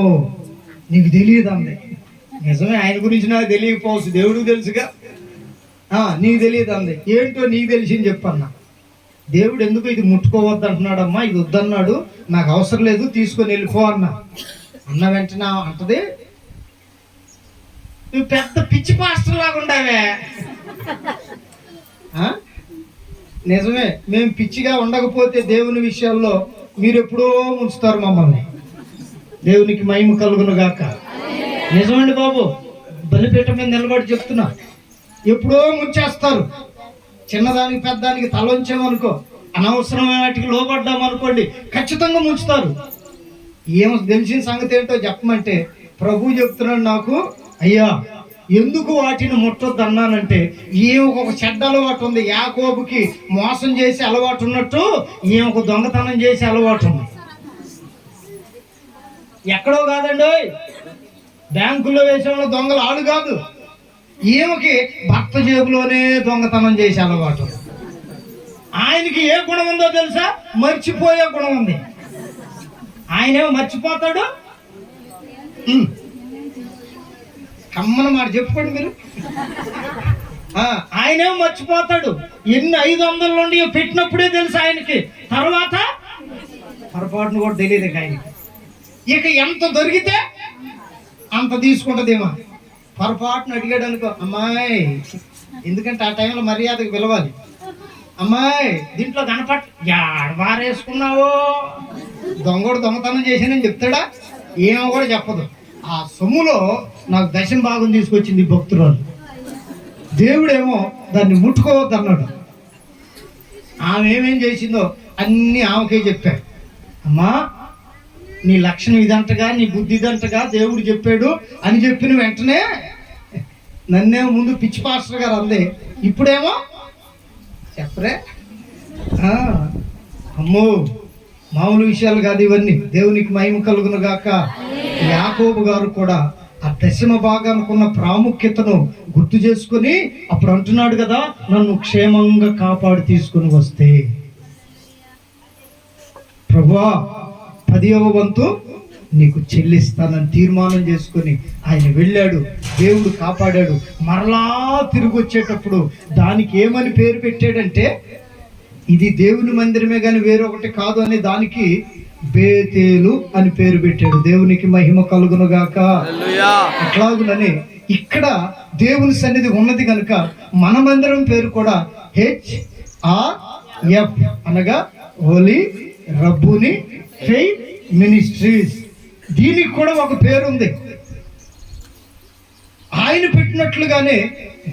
నీకు తెలియదు అంది. నిజమే, ఆయన గురించి నాకు తెలియకపోవచ్చు, దేవుడికి తెలుసుగా. నీకు తెలియదు అంది. ఏంటో నీకు తెలిసింది చెప్పన్నా. దేవుడు ఎందుకు ఇది ముట్టుకోవద్దు అంటున్నాడమ్మా, ఇది వద్దన్నాడు, నాకు అవసరం లేదు, తీసుకొని వెళ్ళిపో అన్నా. అన్న వెంటనే అంటది, నువ్వు పెద్ద పిచ్చి పాస్టర్ లాగా ఉండవే. నిజమే, మేము పిచ్చిగా ఉండకపోతే దేవుని విషయాల్లో మీరు ఎప్పుడో ముంచుతారు మమ్మల్ని. దేవునికి మహిమ కలుగును గాక. నిజమండి బాబు, బలిపీఠం మీద నిలబడి చెప్తున్నా, ఎప్పుడో ముంచేస్తారు. చిన్నదానికి పెద్దదానికి తలొంచామనుకో, అనవసరమైన వాటికి లోబడ్డామనుకోండి, ఖచ్చితంగా ముంచుతారు. ఏమో తెలిసిన సంగతి ఏంటో చెప్పమంటే, ప్రభు చెప్తున్నాడు నాకు, అయ్యా ఎందుకు వాటిని ముట్టొద్దు అన్నానంటే, ఒక చెడ్డ అలవాటు ఉంది. యాకోబుకి మోసం చేసే అలవాటు ఉన్నట్టు ఒక దొంగతనం చేసే అలవాటు ఉంది. ఎక్కడో కాదండి, బ్యాంకుల్లో వేసే వాళ్ళ దొంగలు ఆడు కాదు. ఈమెకి భర్త జేబులోనే దొంగతనం చేసే అలవాటు. ఆయనకి ఏ గుణం ఉందో తెలుసా? మర్చిపోయే గుణం ఉంది. ఆయనేమో మర్చిపోతాడు. కమ్మన మాట చెప్పుకోండి మీరు. ఆయనేమో మర్చిపోతాడు. ఎన్ని 500 నుండి పెట్టినప్పుడే తెలుసు ఆయనకి, తర్వాత పొరపాటును కూడా తెలియదు ఆయనకి. ఇక ఎంత దొరికితే అంత తీసుకుంటదేమో. పొరపాటును అడిగాడు అనుకో, అమ్మాయి, ఎందుకంటే ఆ టైంలో మర్యాదకు పిలవాలి, అమ్మాయి దీంట్లో కనపట్ వారేసుకున్నావో, దొంగడు దొంగతనం చేశానని చెప్తాడా? ఏమో కూడా చెప్పదు. ఆ సొమ్ములో నాకు దశం భాగం తీసుకొచ్చింది భక్తురాలు. దేవుడేమో దాన్ని ముట్టుకోవద్దు అన్నాడు. ఆమె ఏమేం చేసిందో అన్నీ ఆమెకే చెప్పాడు. అమ్మా, నీ లక్షణం ఇదంటగా, నీ బుద్ధి ఇదంటగా దేవుడు చెప్పాడు అని చెప్పిన వెంటనే నన్నేమో ముందు పిచ్చి పాస్టర్ గారు అందే, ఇప్పుడేమో చెప్పరే. అమ్మో, మామూలు విషయాలు కాదు ఇవన్నీ. దేవునికి మహిమ కలుగును గాక. యాకోబు గారు కూడా ఆ దశమ భాగానికి ఉన్న ప్రాముఖ్యతను గుర్తు చేసుకుని అప్పుడు అంటున్నాడు కదా, నన్ను క్షేమంగా కాపాడి తీసుకుని వస్తే ప్రభువా 10వ వంతు నీకు చెల్లిస్తానని తీర్మానం చేసుకుని ఆయన వెళ్ళాడు. దేవుడు కాపాడాడు. మరలా తిరిగి వచ్చేటప్పుడు దానికి ఏమని పేరు పెట్టాడంటే ఇది దేవుని మందిరమే కానీ వేరొకటి కాదు అనే దానికి బేతేలు అని పేరు పెట్టాడు. దేవునికి మహిమ కలుగును గాక. అట్లాగునని ఇక్కడ దేవుని సన్నిధి ఉన్నది కనుక మన మందిరం పేరు కూడా HRF అనగా హోలీ రబ్బూని ఫెయిత్ మినిస్ట్రీస్. దీనికి కూడా ఒక పేరు ఉంది. ఆయన పెట్టినట్లుగానే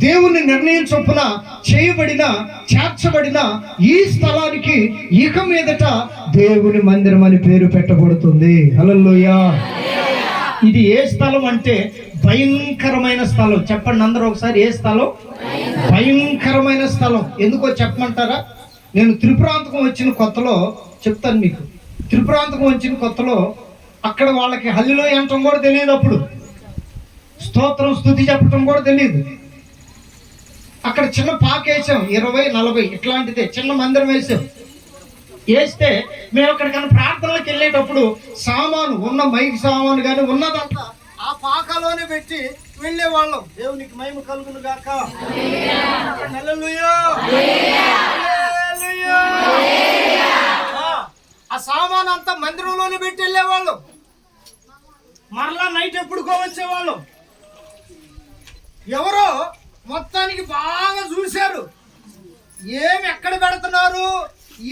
దేవుని నిర్ణయం చొప్పున చేయబడిన చేర్చబడిన ఈ స్థలానికి ఇక మీదట దేవుని మందిరం అని పేరు పెట్టబడుతుంది. హల్లెలూయా. ఇది ఏ స్థలం అంటే భయంకరమైన స్థలం. చెప్పండి అందరూ ఒకసారి, ఏ స్థలం? భయంకరమైన స్థలం. ఎందుకో చెప్పమంటారా? నేను త్రిపురాంతకం వచ్చిన కొత్తలో చెప్తాను మీకు. త్రిపురాంతకం వచ్చిన కొత్తలో అక్కడ వాళ్ళకి హల్లెలూయా అనటం కూడా తెలియదు. అప్పుడు స్తోత్రం స్తుతి చెప్పటం కూడా తెలియదు. అక్కడ చిన్న పాకేసాం, 20-40 ఇట్లాంటిదే చిన్న మందిరం వేసాం. వేస్తే మేము అక్కడికన్నా ప్రార్థనలకు వెళ్ళేటప్పుడు సామాను ఉన్న మైక్ సామాను కానీ ఉన్నదంతా ఆ పాకలోనే పెట్టి వెళ్ళేవాళ్ళం. దేవునికి మహిమ కలుగును గాక. హల్లెలూయా. హల్లెలూయా. ఆ సామాను అంతా మందిరంలోనే పెట్టి వెళ్ళేవాళ్ళం. మరలా నైట్ ఎప్పుడుకో వచ్చేవాళ్ళం. ఎవరో మొత్తానికి బాగా చూశారు, ఏమి ఎక్కడ పెడుతున్నారు,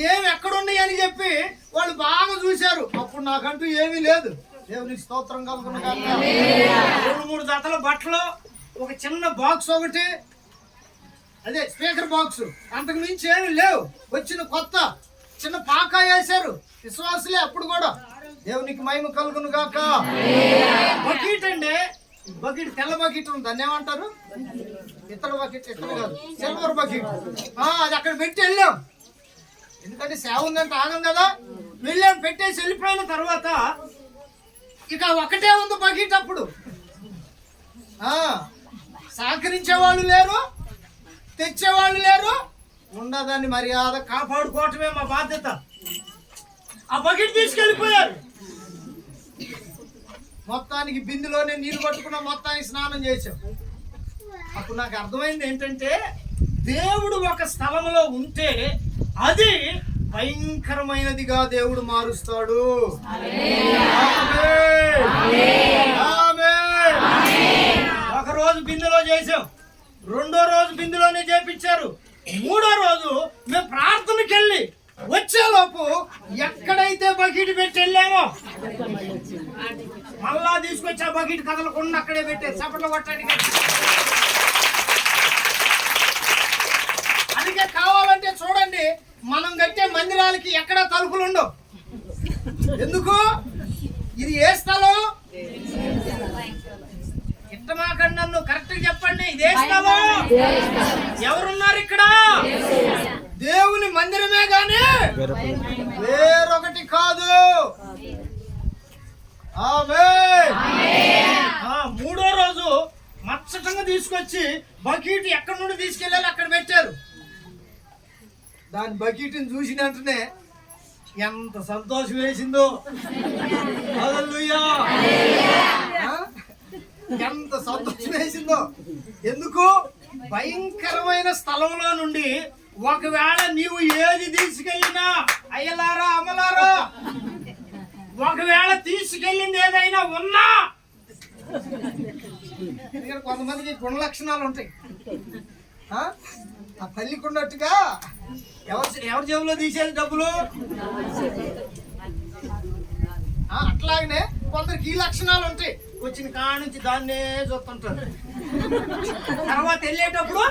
ఏమి ఎక్కడున్నాయి అని చెప్పి వాళ్ళు బాగా చూశారు. అప్పుడు నాకంటూ ఏమీ లేదు. దేవునికి స్తోత్రం కలుగును గాక. 2-3 జతల బట్టలు, ఒక చిన్న బాక్స్ ఒకటి, అదే స్పీకర్ బాక్స్, అంతకు మించి ఏమి లేవు. వచ్చిన కొత్త చిన్న పాకా వేశారు విశ్వాసులే అప్పుడు కూడా. దేవునికి మహిమ కలుగును గాక. బకెట్ అండి, బకెట్, తెల్ల బకెట్ ఉంది, దాన్ని ఏమంటారు? ఇతర బకెట్, ఇతర కాదు, సిల్వర్ బకెట్. అది అక్కడ పెట్టి వెళ్ళాం. ఎందుకంటే సేవ ఉందంటే ఆగం కదా. వెళ్ళాం, పెట్టేసి వెళ్ళిపోయిన తర్వాత ఇక ఒకటే ఉంది బకెట్. అప్పుడు సహకరించేవాళ్ళు లేరు, తెచ్చేవాళ్ళు లేరు. ఉండదాన్ని మర్యాద కాపాడుకోవటమే మా బాధ్యత. ఆ బకెట్ తీసుకెళ్ళిపోయారు. మొత్తానికి బిందులోనే నీళ్ళు పట్టుకున్న, మొత్తానికి స్నానం చేశాం. అప్పుడు నాకు అర్థమైంది ఏంటంటే, దేవుడు ఒక స్థలంలో ఉంటే అది భయంకరమైనదిగా దేవుడు మారుస్తాడు. ఒక రోజు బిందులో చేసాం, 2వ రోజు బిందులోనే చేపించారు, 3వ రోజు మేము ప్రార్థనకి వెళ్ళి వచ్చేలోపు ఎక్కడైతే బకెట్ పెట్టి వెళ్ళామో మళ్ళా తీసుకొచ్చి ఆ బకెట్ కదలకుండా అక్కడే పెట్టారు. చప్పట్లు కొట్టడానికి. అందుకే కావాలంటే చూడండి, మనం కట్టే మందిరాలకి ఎక్కడ తలుపులు ఉండవు. ఎందుకు? ఇది ఏ స్థలం? ఇట్టమాకండి, నన్ను కరెక్ట్ చెప్పండి. ఇదే స్థలం. ఎవరున్నారు ఇక్కడ? దేవుని మందిరమే గాని వేరొకటి కాదు. ఆమేన్. 3వ రోజు మచ్చటంగా తీసుకొచ్చి బకెట్ ఎక్కడి నుండి తీసుకెళ్ళాలి అక్కడ పెట్టారు. దాని బకెట్ని చూసిన వెంటనే ఎంత సంతోషం వేసిందో. హల్లెలూయా. ఎంత సంతోషం వేసిందో. ఎందుకు? భయంకరమైన స్థలంలో నుండి ఒకవేళ నీవు ఏది తీసుకెళ్ళినా, అయ్యలారా అమ్మలారా, ఒకవేళ తీసుకెళ్ళింది ఏదైనా ఉన్నా, ఎందుకంటే కొంతమందికి గుణ లక్షణాలు ఉంటాయి. ఆ తల్లికి ఉన్నట్టుగా ఎవరి జేబులో తీసేది డబ్బులు, అట్లాగనే కొందరికి ఈ లక్షణాలు ఉంటాయి. వచ్చిన కాడ నుంచి దాన్నే చూస్తుంటారు. తర్వాత వెళ్ళేటప్పుడు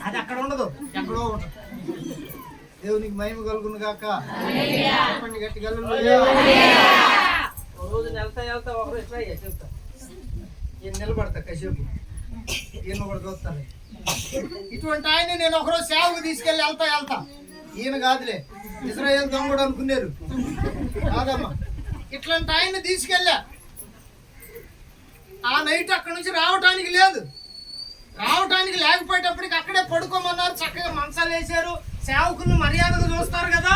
అది అక్కడ ఉండదు, ఎక్కడో ఉంటుంది. దేవునికి మహిమ కలుగును గాక. చెప్పండి గట్టిగా. రోజు వెళ్తా ఒకరు ఇట్లా చెప్తా, ఈయన నిలబడతా కాసేపు, ఈయన కూడా చూస్తాను. ఇటువంటి ఆయన నేను ఒకరోజు సేవకు తీసుకెళ్ళి వెళ్తా. ఈయన కాదులే, ఇజ్రాయేల్ దొంగడు అనుకున్నారు కాదమ్మా. ఇట్లాంటి ఆయన తీసుకెళ్ళా. ఆ నైట్ అక్కడ నుంచి రావటానికి లేదు. రావటానికి లేకపోయేటప్పటికి అక్కడే పడుకోమన్నారు. చక్కగా మంచాలు వేసారు. సేవకులను మర్యాదగా చూస్తారు కదా.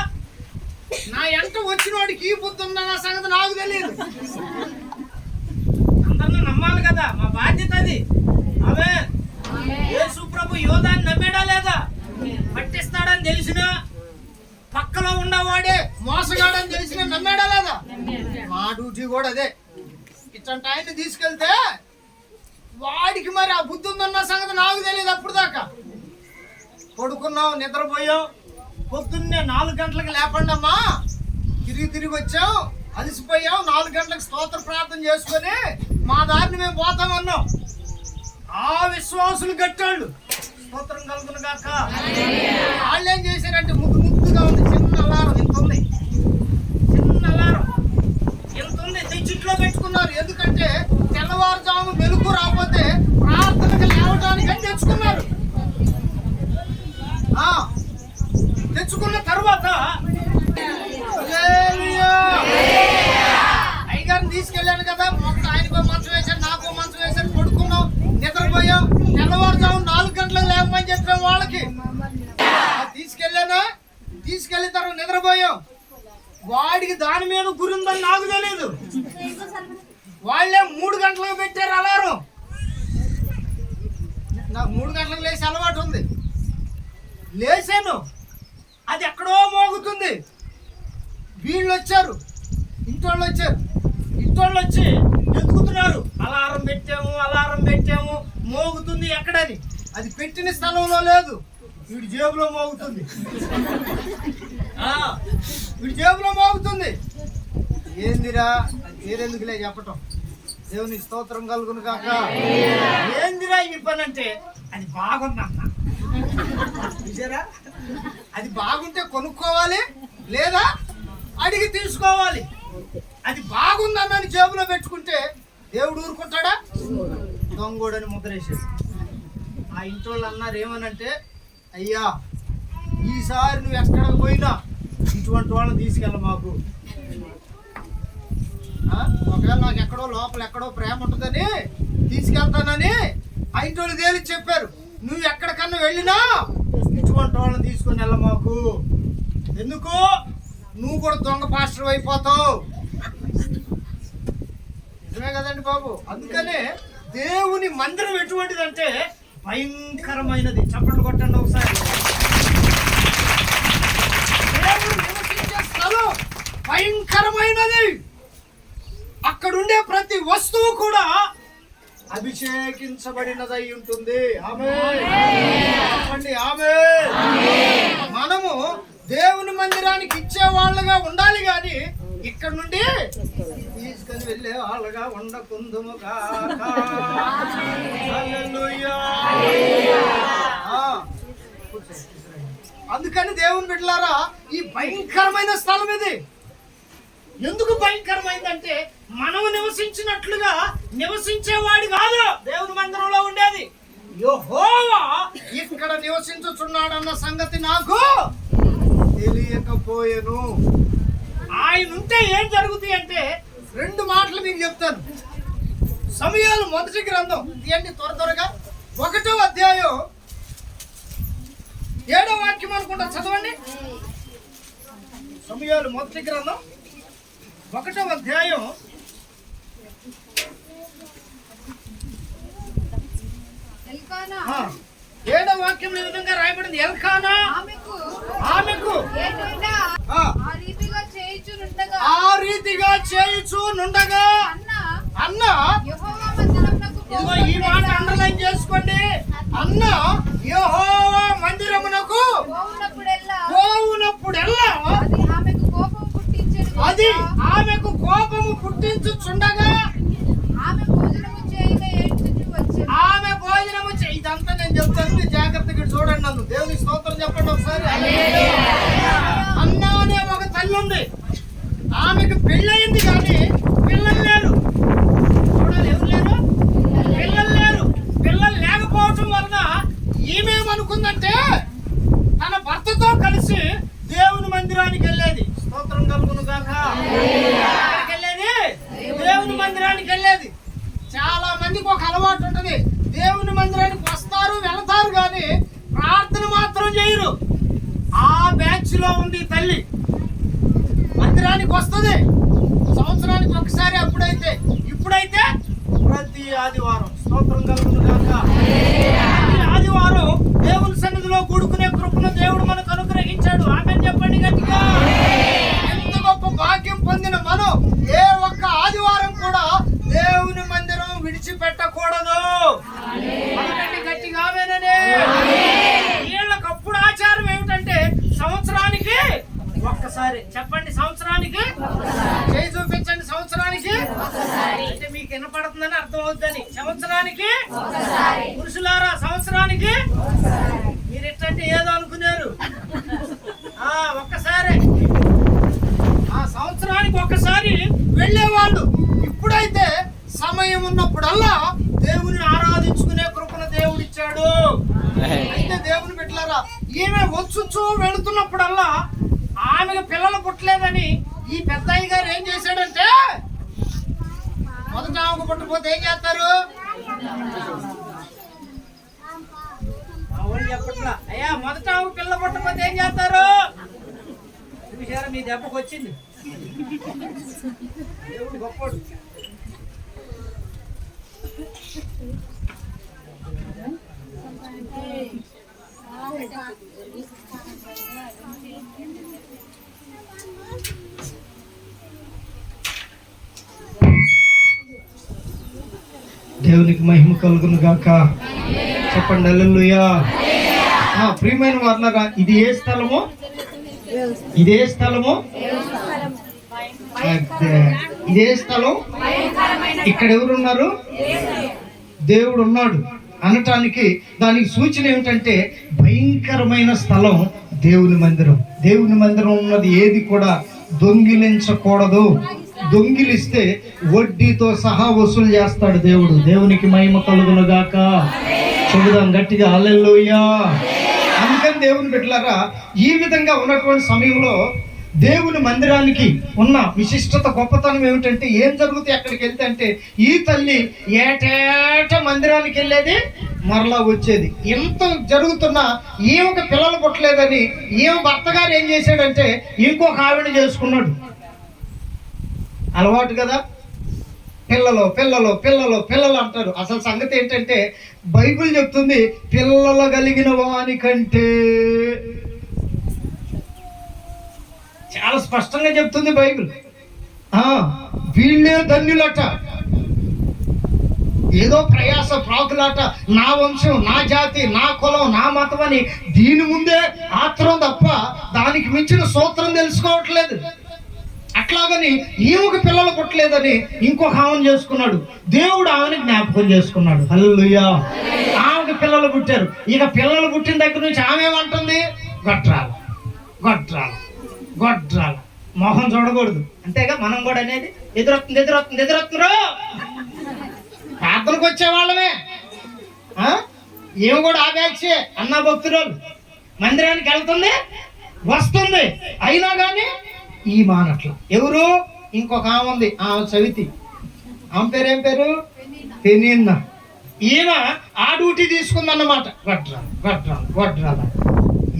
నా ఎంట వచ్చిన వాడికి ఈ బుద్ధి ఉందన్న సంగతి నాకు తెలియదు. అందరిని నమ్మాలి కదా, మా బాధ్యత అది. యేసు ప్రభు యోధాన్ని నమ్మాడా లేదా? పట్టిస్తాడని తెలిసినా పక్కలో ఉన్నవాడే మోసగాడని తెలిసిన నమ్మాడా లేదా? మా డ్యూటీ కూడా అదే. ఇట్లాంటి ఆయన్ని తీసుకెళ్తే వాడికి మరి ఆ బుద్ధి ఉందన్న సంగతి నాకు తెలియదు. అప్పుడు దాకా పడుకున్నాం, నిద్రపోయాం. పొద్దున్నే 4 గంటలకు లేపండి అమ్మా, తిరిగి వచ్చాం, అలసిపోయాం, 4 గంటలకు స్తోత్ర ప్రార్థన చేసుకొని మా దారిని మేము పోతామన్నాం. ఆ విశ్వాసులు గట్టాళ్ళు, స్తోత్రం కలుగును గాక. వాళ్ళు ఏం చేశారంటే ముద్దుగా ఉంది, చిన్న అలారం ఇంత ఉంది, చిన్న అలారం ఇంత ఉంది, తెచ్చిట్లో పెట్టుకున్నారు. ఎందుకంటే తెల్లవారుజాము మెలుగు రాకపోతే ప్రార్థనకు లేవటానికి అని తెచ్చుకున్నారు. తెచ్చుకున్న తర్వాత అయ్యగారిని తీసుకెళ్ళాను కదా, ఆయనకో మంచం వేశారు, నాకో మంచం వేశారు, పడుకున్నాం, నిద్రపోయాం. తెల్లవారుజాము 4 గంటలకు లేకపోని చెప్పాం వాళ్ళకి. తీసుకెళ్ళిన తర్వాత నిద్రపోయాం. వాడికి దాని మీద గురిందని నాకు తెలియదు. వాళ్ళే 3 గంటలకు పెట్టారు అలారం. నాకు 3 గంటలకు లేచి అలవాటు ఉంది. లేచాను, అది ఎక్కడో మోగుతుంది. వీళ్ళు వచ్చారు, ఇంటోళ్ళు వచ్చి ఎదుగుతున్నారు. అలారం పెట్టాము, మోగుతుంది ఎక్కడని. అది పెట్టిన స్థలంలో లేదు, వీడి జేబులో మోగుతుంది. వీడి జేబులో మోగుతుంది. ఏందిరా పేరెందుకులే చెప్పటం, దేవుని స్తోత్రం కలుగును కాక. ఏందిరా ఈ పని అంటే, అది బాగుందన్న. చూసారా, అది బాగుంటే కొనుక్కోవాలి, లేదా అడిగి తీసుకోవాలి. అది బాగుందన్నని జేబులో పెట్టుకుంటే దేవుడు ఊరుకుంటాడా? దొంగోడని ముద్రేసాడు. ఆ ఇంట్లో వాళ్ళు అన్నారు ఏమనంటే, అయ్యా ఈసారి నువ్వు ఎక్కడికి పోయినా ఇటువంటి వాళ్ళని తీసుకెళ్ళ మాకు. ఒకవేళ నాకు ఎక్కడో లోపల ఎక్కడో ప్రేమ ఉంటుందని తీసుకెళ్తానని ఆ ఇంటి వాళ్ళు తేలిచి చెప్పారు. నువ్వు ఎక్కడికన్నా వెళ్ళినా ఇటువంటి వాళ్ళని తీసుకొని వెళ్ళ మాకు. ఎందుకు? నువ్వు కూడా దొంగ పాస్టర్ అయిపోతావు. నిజమే కదండి బాబు. అందుకనే దేవుని మందిరం ఎటువంటిదంటే భయంకరమైనది. చప్పట్లు కొట్టండి ఒకసారి. దేవుడు నివసించే స్థలం భయంకరమైనది. అక్కడుండే ప్రతి వస్తువు కూడా అభిషేకించబడినదై ఉంటుంది. ఆమేన్. మనము దేవుని మందిరానికి ఇచ్చే వాళ్ళగా ఉండాలి గాని ఇక్కడ నుండి తీసుకొని వెళ్ళే వాళ్ళగా ఉండకుందుము గాక. హల్లెలూయా. అందుకని దేవుని బిడ్డలారా, ఈ భయంకరమైన స్థలం ఇది. ఎందుకు భయంకరమైందంటే మనం నివసించినట్లుగా నివసించేవాడు కాదు దేవుని మందిరంలో ఉండేది. యెహోవా ఇక్కడ నివసించుచున్నాడన్న సంగతి నాకు తెలియకపోయేను. ఆయన ఉంటే ఏం జరుగుతాయి అంటే 2 మాటలు మీకు చెప్తాను. సమూయేలు మొదటి గ్రంథం తీయండి త్వరగా, 1వ అధ్యాయం 7వ వాక్యం అనుకుంటా, చదవండి. సమూయేలు మొదటి గ్రంథం 1వ అధ్యాయం 7వ వాక్యం ఈ విధంగా రాయబడింది. ఎల్కానా ఆమెకు ఆ రీతిగా చేయుచునుండగా అన్న, ఇదిగో ఈ మాట అండర్లైన్ చేసుకోండి, అన్న యెహోవా మందిరమునకు పోవునప్పుడెల్లా అది ఆమెకు కోపము పుట్టించుచుండగా ఆమె భోజనము ఇదంతా నేను చెప్తాను, మీరు జాగ్రత్తగా చూడండి. నన్ను దేవుని స్తోత్రం చెప్పండి ఒకసారి. అన్న అనే ఒక తల్లి ఉంది, ఆమెకు పెళ్ళయింది కానీ పిల్లలు లేరు. చూడాలి, ఎవరు లేరు? పిల్లలు లేరు. పిల్లలు లేకపోవటం వలన ఈమెమనుకుందంటే తన భర్తతో కలిసి దేవుని మందిరానికి వెళ్ళేది. స్తోత్రం కలుగును గాక. వెళ్ళేది దేవుని మందిరానికి వెళ్ళేది. చాలా మందికి ఒక అలవాటు ఉంటుంది, దేవుని మందిరానికి వస్తారు వెళతారు కానీ ప్రార్థన మాత్రం చేయరు. ఆ బ్యాచ్ లో ఉంది తల్లి. మందిరానికి వస్తుంది సంవత్సరానికి ఒకసారి, ఇప్పుడైతే ప్రతి ఆదివారం. స్తోత్రం కలుగును గాక. ఈ ఆదివారం దేవుని సన్నిధిలో కూడుకునే కృపను దేవుడు మనకు అనుగ్రహించాడు. ఆమేన్ చెప్పండి. చెప్పండి గట్టిగా. ఎంత గొప్ప భాగ్యం పొందిన మనం ఏ ఒక్క ఆదివారం కూడా దేవుని మందిరం విడిచిపెట్టకూడదు. పలకండి గట్టిగా ఆమేనని. వీళ్ళకి అప్పుడు ఆచారం ఏమిటంటే సంవత్సరానికి ఒక్కసారి. చెప్పండి, సంవత్సరానికి. చేయి చూపించండి. సంవత్సరానికి అంటే మీకు వినపడుతుందని అర్థం అవుతుందని. సంవత్సరానికి పురుషులారా, సంవత్సరానికి. మీరు ఎట్లంటే ఏదో అనుకున్నారు. ఒక్కసారి సంవత్సరానికి ఒక్కసారి వెళ్ళేవాళ్ళు. ఇప్పుడైతే సమయం ఉన్నప్పుడల్లా దేవుని ఆరాధించుకునే కృపను దేవుడిచ్చాడు. అయితే దేవుని బిడ్డలారా, ఈమె వచ్చు వెళుతున్నప్పుడల్లా ఆమెకు పిల్లలు పుట్టలేదని ఈ పెద్దయ్య గారు ఏం చేశాడంటే, మొదట ఆమెకు పుట్టకపోతే ఏం చేస్తారు? చెప్పట్లా అయ్యా, మొదట ఆమెకు పిల్ల పుట్టకపోతే ఏం చేస్తారు? చూసారా, మీ దెబ్బకు వచ్చింది. దేవుడు గొప్పడు. దేవునికి మహిమ కలుగును గాక. చెప్పండి హల్లెలూయా. ప్రియమైన వారులారా, ఇది ఏ స్థలము? ఇదే స్థలము. ఇదే స్థలం. ఇక్కడ ఎవరున్నారు? దేవుడు ఉన్నాడు అనటానికి దానికి సూచన ఏమిటంటే భయంకరమైన స్థలం దేవుని మందిరం. దేవుని మందిరం ఉన్నది ఏది కూడా దొంగిలించకూడదు. దొంగిలిస్తే వడ్డీతో సహా వసూలు చేస్తాడు దేవుడు. దేవునికి మహిమ కలుగును గాక. చెబుదాం గట్టిగా హల్లెలూయా. అందుకని దేవుని బిడ్డలారా, ఈ విధంగా ఉన్నటువంటి సమయంలో దేవుని మందిరానికి ఉన్న విశిష్టత, గొప్పతనం ఏమిటంటే ఏం జరుగుతుంది అక్కడికి వెళ్తే అంటే, ఈ తల్లి ఏటేట మందిరానికి వెళ్ళేది, మరలా వచ్చేది. ఎంత జరుగుతున్నా ఈమెకు పిల్లలు పుట్టలేదని ఈమె భర్త గారు ఏం చేశాడంటే ఇంకొక ఆవిడ చేసుకున్నాడు. అలవాటు కదా, పిల్లలు పిల్లలు పిల్లలు పిల్లలు అంటారు. అసలు సంగతి ఏంటంటే బైబిల్ చెప్తుంది, పిల్లలు కలిగిన వాని కంటే, చాలా స్పష్టంగా చెప్తుంది బైబిల్. వీళ్ళే ధన్యులట. ఏదో ప్రయాస ప్రాకులాట, నా వంశం, నా జాతి, నా కులం, నా మతం అని దీని ముందే ఆత్రం తప్ప దానికి మించిన సూత్రం తెలుసుకోవట్లేదు. అట్లాగని ఈమెకు పిల్లలు పుట్టలేదని ఇంకొక ఆమెను చేసుకున్నాడు. దేవుడు ఆమెను జ్ఞాపకం చేసుకున్నాడు. హల్లెలూయా. ఆమెకు పిల్లలు పుట్టారు. ఇక పిల్లలు పుట్టిన దగ్గర నుంచి ఆమె ఏమంటుంది? గొడ్రాల గొడ్రాల గొడ్రాల. మొహం చూడకూడదు. అంతేగా మనం కూడా అనేది. ఎదురొస్తుంది ఎదురొస్తుంది ఎదురొస్తున్నారు. ప్రార్థనకు వచ్చేవాళ్ళమే. ఏమి కూడా ఆ బ్యాచే అన్నా భక్తురాలు. మందిరానికి వెళ్తుంది, వస్తుంది, అయినా కానీ ఈ మానట్ల. ఎవరు? ఇంకొక ఆమె ఉంది, ఆమె సవితి. ఆమె పేరు ఏం పేరు? పెనిన్న. ఈమె ఆ డ్యూటీ తీసుకుందన్నమాట. గొడ్రాల గొడ్రాల గొడ్రాల.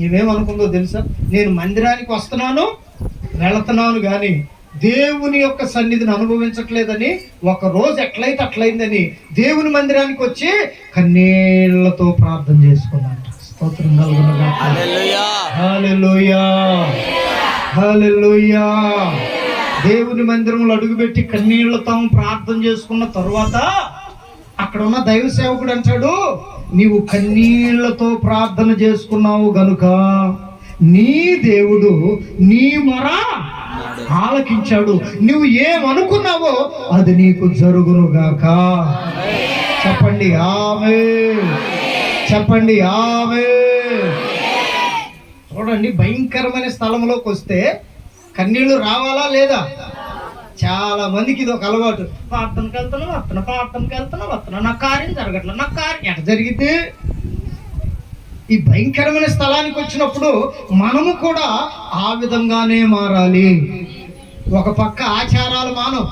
ఏమేమనుకుందో తెలుసా? నేను మందిరానికి వస్తున్నాను, వెళుతున్నాను, కానీ దేవుని యొక్క సన్నిధిని అనుభవించట్లేదని, ఒక రోజు ఎట్లయితే అట్లయిందని దేవుని మందిరానికి వచ్చి కన్నీళ్లతో ప్రార్థన చేసుకున్నాడు. స్తోత్రం కలుగును గాక. హల్లెలూయా హల్లెలూయా హల్లెలూయా. దేవుని మందిరంలో అడుగుపెట్టి కన్నీళ్లతో ప్రార్థన చేసుకున్న తరువాత అక్కడ ఉన్న దైవ సేవకుడు అంటాడు, నీవు కన్నీళ్లతో ప్రార్థన చేసుకున్నావు గనుక నీ దేవుడు నీ మొర ఆలకించాడు. నువ్వు ఏమనుకున్నావో అది నీకు జరుగునుగాక. చెప్పండి ఆమేన్. చెప్పండి ఆమేన్. చూడండి, భయంకరమైన స్థలంలోకి వస్తే కన్నీళ్లు రావాలా లేదా? చాలా మందికి ఇది ఒక అలవాటు. ప్రార్థనకి వెళ్తున్నాం వస్తున్నా, ప్రార్థనకి వెళ్తున్నాం వస్తున్నా, నా కార్యం జరగట్లేదు, నా కార్యం ఎట జరిగితే. ఈ భయంకరమైన స్థలానికి వచ్చినప్పుడు మనము కూడా ఆ విధంగానే మారాలి. ఒక పక్క ఆచారాలు మానం,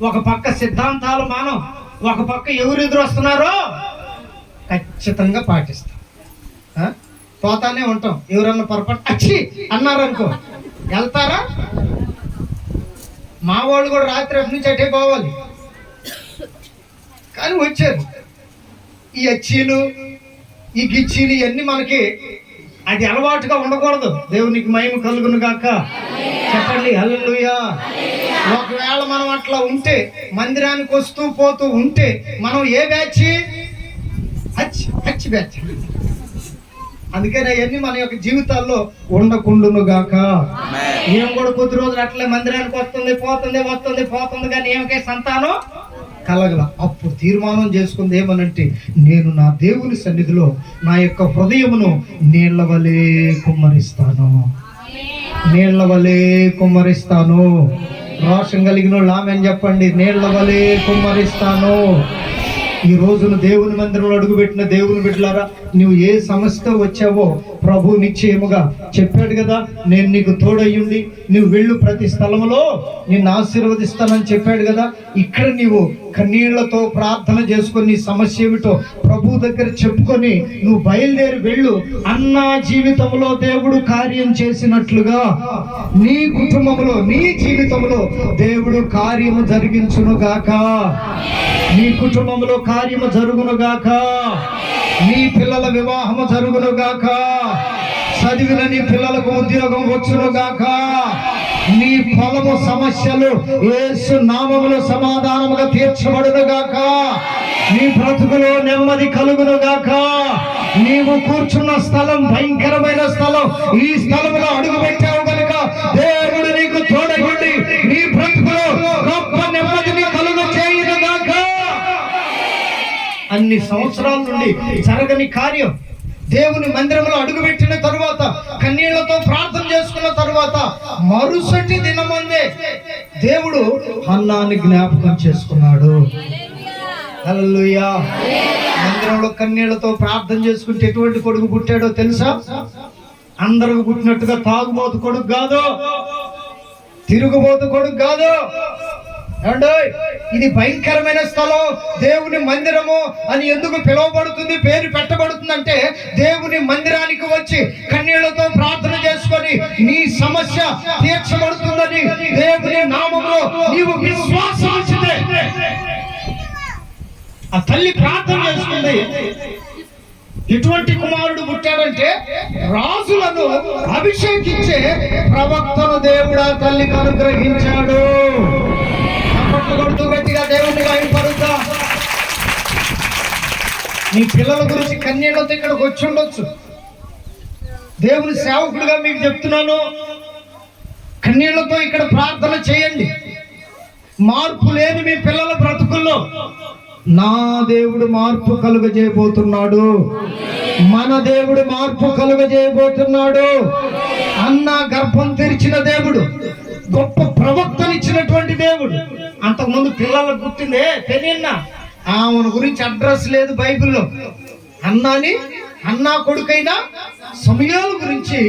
ఒక పక్క సిద్ధాంతాలు మానం, ఒక పక్క ఎవరు ఎదురు వస్తున్నారో ఖచ్చితంగా పాటిస్తాం. పోతానే ఉంటాం. ఎవరన్నా పొరపాటు అచ్చి అన్నారనుకో, వెళ్తారా? మా వాళ్ళు కూడా రాత్రి అటు నుంచి అటే పోవాలి, కానీ వచ్చారు. ఈ అచ్చీలు, ఈ గిచ్చీలు ఇవన్నీ మనకి అది అలవాటుగా ఉండకూడదు. దేవునికి మహిమ కలుగును గాక. చెప్పండి హల్లెలూయా. ఒకవేళ మనం అట్లా ఉంటే, మందిరానికి వస్తూ పోతూ ఉంటే, మనం ఏ బ్యాచ్? హచ్ బ్యాచ్. అందుకని అవన్నీ మన యొక్క జీవితాల్లో ఉండకుండును గాక. ఏం కూడా కొద్ది రోజులు అట్లే మందిరానికి పోతుంది కానీ ఏమకే సంతానం కలగల. అప్పుడు తీర్మానం చేసుకుంది ఏమనంటే, నేను నా దేవుని సన్నిధిలో నా యొక్క హృదయమును నీళ్ల వలె కుమ్మరిస్తాను. రోషం కలిగిన వాళ్ళు ఆమెన్ చెప్పండి. నీళ్ల వలె కుమ్మరిస్తాను. ఈ రోజున దేవుని మందిరంలో అడుగుపెట్టిన దేవుని బిడ్డలారా, నువ్వు ఏ సమస్యతో వచ్చావో ప్రభు నిశ్చయముగా చెప్పాడు కదా, నేను నీకు తోడయ్యుండి నువ్వు వెళ్ళు ప్రతి స్థలములో నిన్ను ఆశీర్వదిస్తానని చెప్పాడు కదా. ఇక్కడ నీవు కన్నీళ్లతో ప్రార్థన చేసుకొని నీ సమస్య ఏమిటో ప్రభు దగ్గర చెప్పుకొని నువ్వు బయలుదేరి వెళ్ళు. అన్న జీవితంలో దేవుడు కార్యం చేసినట్లుగా నీ కుటుంబంలో, నీ జీవితంలో దేవుడు కార్యము జరిగించును గాక. నీ కుటుంబంలో కార్యము జరుగును గాక. నీ పిల్లల వివాహము జరుగును గాక. చదివిన నీ పిల్లలకు ఉద్యోగం వచ్చును గాక. నీ పొలము సమస్యలు యేసు నామములో సమాధానముగా తీర్చబడును గాక. నీ బ్రతుకులో నెమ్మది కలుగును గాక. నీవు కూర్చున్న స్థలం భయంకరమైన స్థలం. ఈ స్థలంలో అడుగు పెట్టావు కనుక దేవుడు నీకు తోడగుండి నీ బ్రతుకులో గొప్ప నెమ్మదిని కలుగు చేయును గాక. అన్ని సంవత్సరాల నుండి జరగని కార్యం దేవుని మందిరంలో అడుగుపెట్టిన తరువాత, కన్నీళ్లతో ప్రార్థన చేసుకున్న తరువాత మరుసటి దినమందే దేవుడు హన్నాని జ్ఞాపకం చేసుకున్నాడు. హల్లెలూయా. మందిరంలో కన్నీళ్లతో ప్రార్థన చేసుకుంటే ఎటువంటి కొడుకు పుట్టాడో తెలుసా? అందరికి పుట్టినట్టుగా తాగుబోతు కొడుకు కాదు, తిరుగుబోతు కొడుకు కాదు. ఇది భయంకరమైన స్థలం. దేవుని మందిరము అని ఎందుకు పిలువబడుతుంది, పేరు పెట్టబడుతుందంటే, దేవుని మందిరానికి వచ్చి కన్నీళ్లతో ప్రార్థన చేసుకొని నీ సమస్య తీర్చబడుతుందని దేవుని నామములో నీవు విశ్వాసం ఉంచితే ఆ తల్లి ప్రార్థన చేసుకుంది. ఇటువంటి కుమారుడు పుట్టాడంటే రాజులను అభిషేకించే ప్రవక్తను దేవుడు ఆ తల్లికి అనుగ్రహించాడు. గట్టిగా దేవుని పరుద్దా. నీ పిల్లల గురించి కన్నీళ్లతో ఇక్కడికి వచ్చి ఉండొచ్చు. దేవుని సేవకుడిగా మీకు చెప్తున్నాను, కన్నీళ్లతో ఇక్కడ ప్రార్థన చేయండి. మార్పు లేని మీ పిల్లల బ్రతుకుల్లో నా దేవుడు మార్పు కలుగజేయబోతున్నాడు. మన దేవుడు మార్పు కలుగజేయబోతున్నాడు. అన్న గర్భం తెరిచిన దేవుడు, గొప్ప ప్రవక్తనిచ్చినటువంటి దేవుడు. అంతకుముందు పిల్లలకు గుర్తుందే తెలియన్నా, ఆమెను గురించి అడ్రస్ లేదు బైబిల్లో. అన్నా కొడుకైన సమయాల గురించి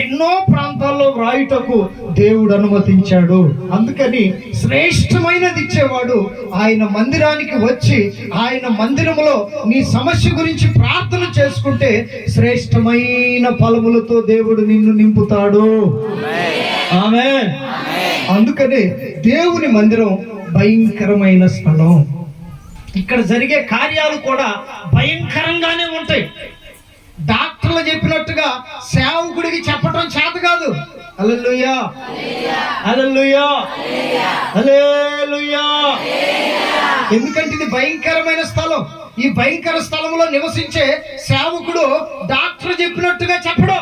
ఎన్నో ప్రాంతాల్లో వ్రాయుటకు దేవుడు అనుమతించాడు. అందుకని శ్రేష్టమైనది ఇచ్చేవాడు ఆయన మందిరానికి వచ్చి, ఆయన మందిరములో నీ సమస్య గురించి ప్రార్థన చేసుకుంటే శ్రేష్టమైన ఫలములతో దేవుడు నిన్ను నింపుతాడు. ఆమేన్. అందుకనే దేవుని మందిరం భయంకరమైన స్థలం. ఇక్కడ జరిగే కార్యాలు కూడా భయంకరంగానే ఉంటాయి. డాక్టర్లు చెప్పినట్టుగా సేవకుడికి చెప్పటం చేత కాదు. హల్లెలూయా, హల్లెలూయా, హల్లెలూయా. ఎందుకంటే ఇది భయంకరమైన స్థలం. ఈ భయంకర స్థలంలో నివసించే సేవకుడు డాక్టర్ చెప్పినట్టుగా చెప్పడం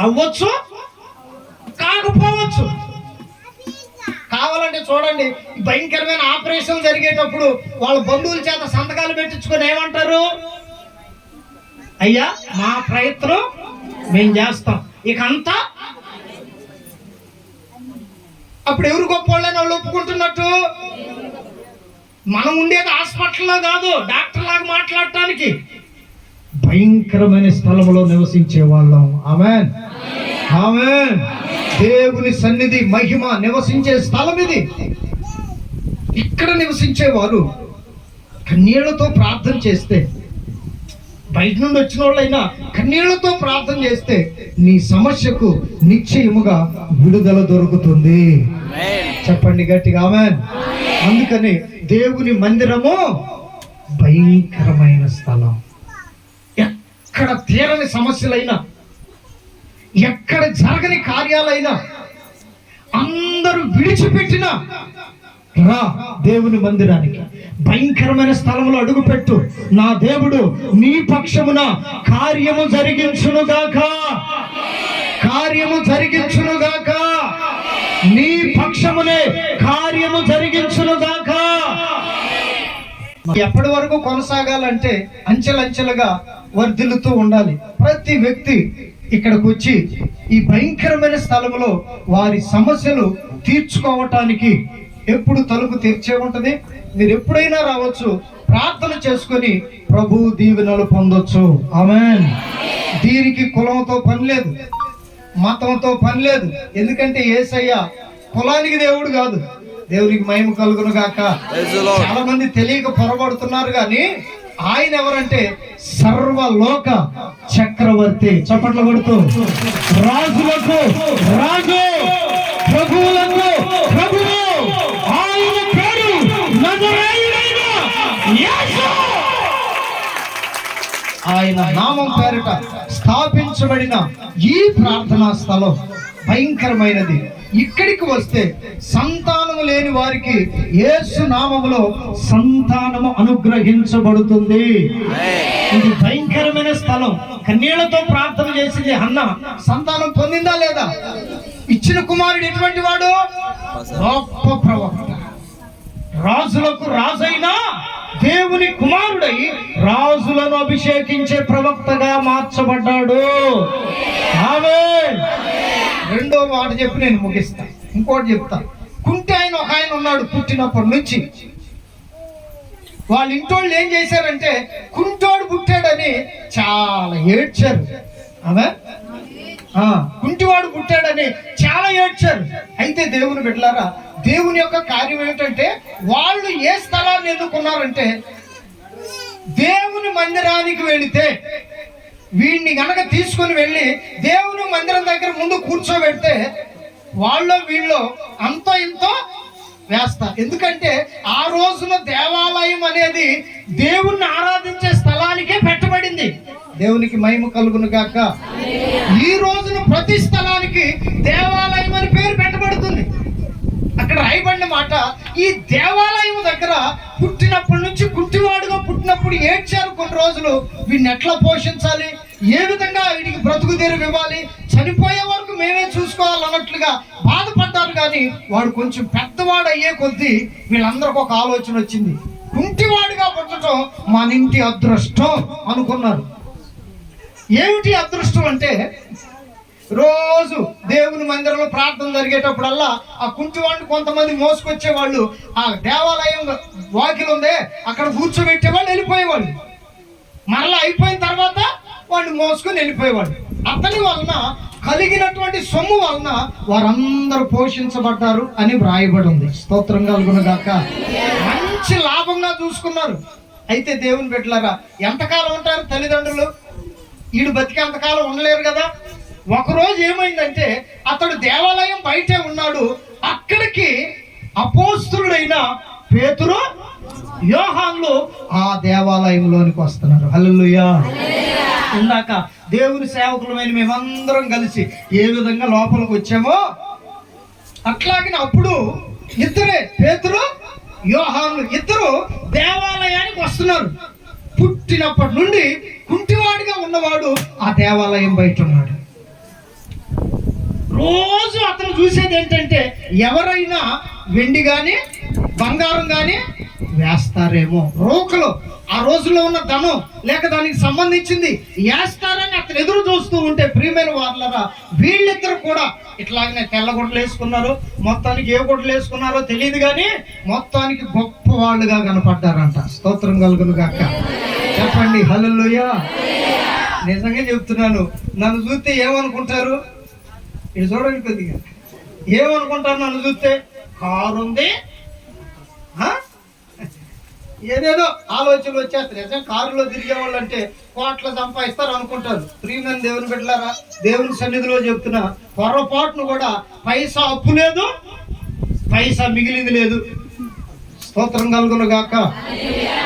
అవ్వచ్చు, కాకపోవచ్చు. కావాలంటే చూడండి, భయంకరమైన ఆపరేషన్ జరిగేటప్పుడు వాళ్ళ బంధువుల చేత సంతకాలు పెట్టించుకొని ఏమంటారు? అయ్యా మా ప్రయత్నం మేము చేస్తాం, ఇక అంతా. అప్పుడు ఎవరు గొప్ప వాళ్ళని వాళ్ళు ఒప్పుకుంటున్నట్టు? మనం ఉండేది హాస్పిటల్లో కాదు, డాక్టర్ లాగా మాట్లాడటానికి. భయంకరమైన స్థలంలో నివసించే వాళ్ళం. ఆమేన్, ఆమేన్. దేవుని సన్నిధి మహిమ నివసించే స్థలం ఇది. ఇక్కడ నివసించేవారు కన్నీళ్లతో ప్రార్థన చేస్తే, బయట నుండి వచ్చిన వాళ్ళైనా కన్నీళ్లతో ప్రార్థన చేస్తే నీ సమస్యకు నిశ్చయముగా విడుదల దొరుకుతుంది. చెప్పండి గట్టిగా ఆమేన్. అందుకని దేవుని మందిరము భయంకరమైన స్థలం. ఎక్కడ తీరని సమస్యలైనా, ఎక్కడ జరగని కార్యాలైనా, అందరూ విడిచిపెట్టిన రా దేవుని మందిరానికి, భయంకరమైన స్థలంలో అడుగుపెట్టు. నా దేవుడు నీ పక్షమున కార్యము జరిగించునుగాక, కార్యము జరిగించునుగాక, నీ పక్షమునే కార్యము జరిగించునుగాక. ఎప్పటి వరకు కొనసాగాలంటే అంచెలంచెలుగా వర్ధిల్లుతూ ఉండాలి. ప్రతి వ్యక్తి ఇక్కడికి వచ్చి ఈ భయంకరమైన స్థలంలో వారి సమస్యలు తీర్చుకోవటానికి ఎప్పుడు తలుపు తెరిచే ఉంటది. మీరు ఎప్పుడైనా రావచ్చు, ప్రార్థన చేసుకొని ప్రభు దీవెనలు పొందొచ్చు. ఆమేన్. దీనికి కులంతో పని లేదు, మతంతో పని లేదు. ఎందుకంటే యేసయ్య కులానికి దేవుడు కాదు. దేవునికి మహిమ కలుగును గాక. చాలా మంది తెలియక పొరబడుతున్నారు, కానీ ఆయన ఎవరంటే సర్వలోక చక్రవర్తి. చప్పట్లు కొడుతూ రాజులకు రాజు, ప్రభువులకు ప్రభువు, ఆయన పేరు నజరేయుడైన యేసు. ఆయన నామం పేరిట స్థాపించబడిన ఈ ప్రార్థనా స్థలం భయంకరమైనది. ఇక్కడికి వస్తే సంతానము లేని వారికి యేసు నామములో సంతానము అనుగ్రహించబడుతుంది. ఇది భయంకరమైన స్థలం. కన్నీళ్లతో ప్రార్థన చేసింది హన్న. సంతానం పొందిందా లేదా? ఇచ్చిన కుమారుడు ఎటువంటి వాడు? గొప్ప ప్రవక్త, రాజులకు రాజైన దేవుని కుమారుడై రాజులను అభిషేకించే ప్రవక్తగా మార్చబడ్డాడు. ఆమేన్. రెండో మాట చెప్పి నేను ముగిస్తా. ఇంకోటి చెప్తా. కుంటి ఆయన ఒక ఆయన ఉన్నాడు. పుట్టినప్పటి నుంచి వాళ్ళ ఇంటోళ్ళు ఏం చేశారంటే కుంటోడు పుట్టాడని చాలా ఏడ్చారు. ఆమె కుంటివాడు పుట్టాడని చాలా ఏడ్చారు. అయితే దేవుని బిడ్డలారా, దేవుని యొక్క కార్యం ఏమిటంటే వాళ్ళు ఏ స్థలాన్ని ఎన్నుకున్నారంటే దేవుని మందిరానికి వెళితే వీడిని గనక తీసుకొని వెళ్ళి దేవుని మందిరం దగ్గర ముందు కూర్చోబెడితే వాళ్ళు వీళ్ళు అంతో ఇంతో వేస్తారు. ఎందుకంటే ఆ రోజున దేవాలయం అనేది దేవుణ్ణి ఆరాధించే స్థలానికే పెట్టబడింది. దేవునికి మహిమ కలుగును గాక. ఈ రోజున ప్రతి స్థలానికి దేవాలయం అని పేరు పెట్టబడుతుంది. అక్కడ రాయబడిన మాట, ఈ దేవాలయం దగ్గర పుట్టినప్పటి నుంచి కుంటివాడుగా పుట్టినప్పుడు ఏడ్చారు కొన్ని రోజులు. వీడిని ఎట్లా పోషించాలి, ఏ విధంగా వీడికి బ్రతుకు తెరువు ఇవ్వాలి, చనిపోయే వరకు మేమే చూసుకోవాలన్నట్లుగా బాధపడ్డారు. కానీ వాడు కొంచెం పెద్దవాడు అయ్యే కొద్దీ వీళ్ళందరికీ ఒక ఆలోచన వచ్చింది. కుంటివాడుగా పుట్టడం మన ఇంటి అదృష్టం అనుకున్నారు. ఏమిటి అదృష్టం అంటే రోజు దేవుని మందిరంలో ప్రార్థన జరిగేటప్పుడల్లా ఆ కుంటివాడిని కొంతమంది మోసుకొచ్చేవాళ్ళు. ఆ దేవాలయం వాకిలు ఉందే అక్కడ కూర్చోబెట్టేవాళ్ళు, వెళ్ళిపోయేవాళ్ళు. మరలా అయిపోయిన తర్వాత వాడిని మోసుకొని వెళ్ళిపోయేవాళ్ళు. అతని వలన కలిగినటువంటి సొమ్ము వలన వారందరూ పోషించబడ్డారు అని వ్రాయబడి ఉంది. స్తోత్రం కలుగును గాక. మంచి లాభంగా చూసుకున్నారు. అయితే దేవుని బిడ్డలారా, ఎంతకాలం ఉంటారు తల్లిదండ్రులు? వీడు బతికి అంతకాలం ఉండలేరు కదా. ఒకరోజు ఏమైందంటే అతడు దేవాలయం బయటే ఉన్నాడు. అక్కడికి అపోస్తలుడైన పేతురు, యోహాన్లు ఆ దేవాలయంలోనికి వస్తున్నారు. హల్లెలూయా. ఇందాక దేవుని సేవకులమైన మేమందరం కలిసి ఏ విధంగా లోపలికి వచ్చామో అట్లాగే అప్పుడు ఇద్దరే, పేతురు యోహాన్లు ఇద్దరు దేవాలయానికి వస్తున్నారు. పుట్టినప్పటి నుండి కుంటివాడిగా ఉన్నవాడు ఆ దేవాలయం బయట ఉన్నాడు. రోజు అతను చూసేది ఏంటంటే ఎవరైనా వెండి కానీ బంగారం కానీ వేస్తారేమో, రోకలు ఆ రోజుల్లో ఉన్న ధనం లేక దానికి సంబంధించింది వేస్తారని అతను ఎదురు చూస్తూ ఉంటే, ప్రియమైన వాళ్ళరా, వీళ్ళిద్దరు కూడా ఇట్లాగనే తెల్ల గుడ్డలు వేసుకున్నారు. మొత్తానికి ఏ గుడ్డలు వేసుకున్నారో తెలియదు, కానీ మొత్తానికి గొప్ప వాళ్ళుగా కనపడ్డారంట. స్తోత్రం కలుగును గాక. చెప్పండి హల్లెలూయా. నిజంగా చెప్తున్నాను, నన్ను చూస్తే ఏమనుకుంటారు? ఇది చూడండి కొద్దిగా. ఏమనుకుంటారు నన్ను చూస్తే? కారు ఉంది, ఏదేదో ఆలోచనలు వచ్చేస్తారు. నిజం కారులో తిరిగే వాళ్ళు అంటే కోట్లు సంపాదిస్తారు అనుకుంటారు. ప్రియమైన దేవుని బిడ్డలారా, దేవుని సన్నిధిలో చెప్తున్నా, పొరపాటును కూడా పైసా అప్పు లేదు, పైసా మిగిలింది లేదు. స్తోత్రం కలుగును గాక.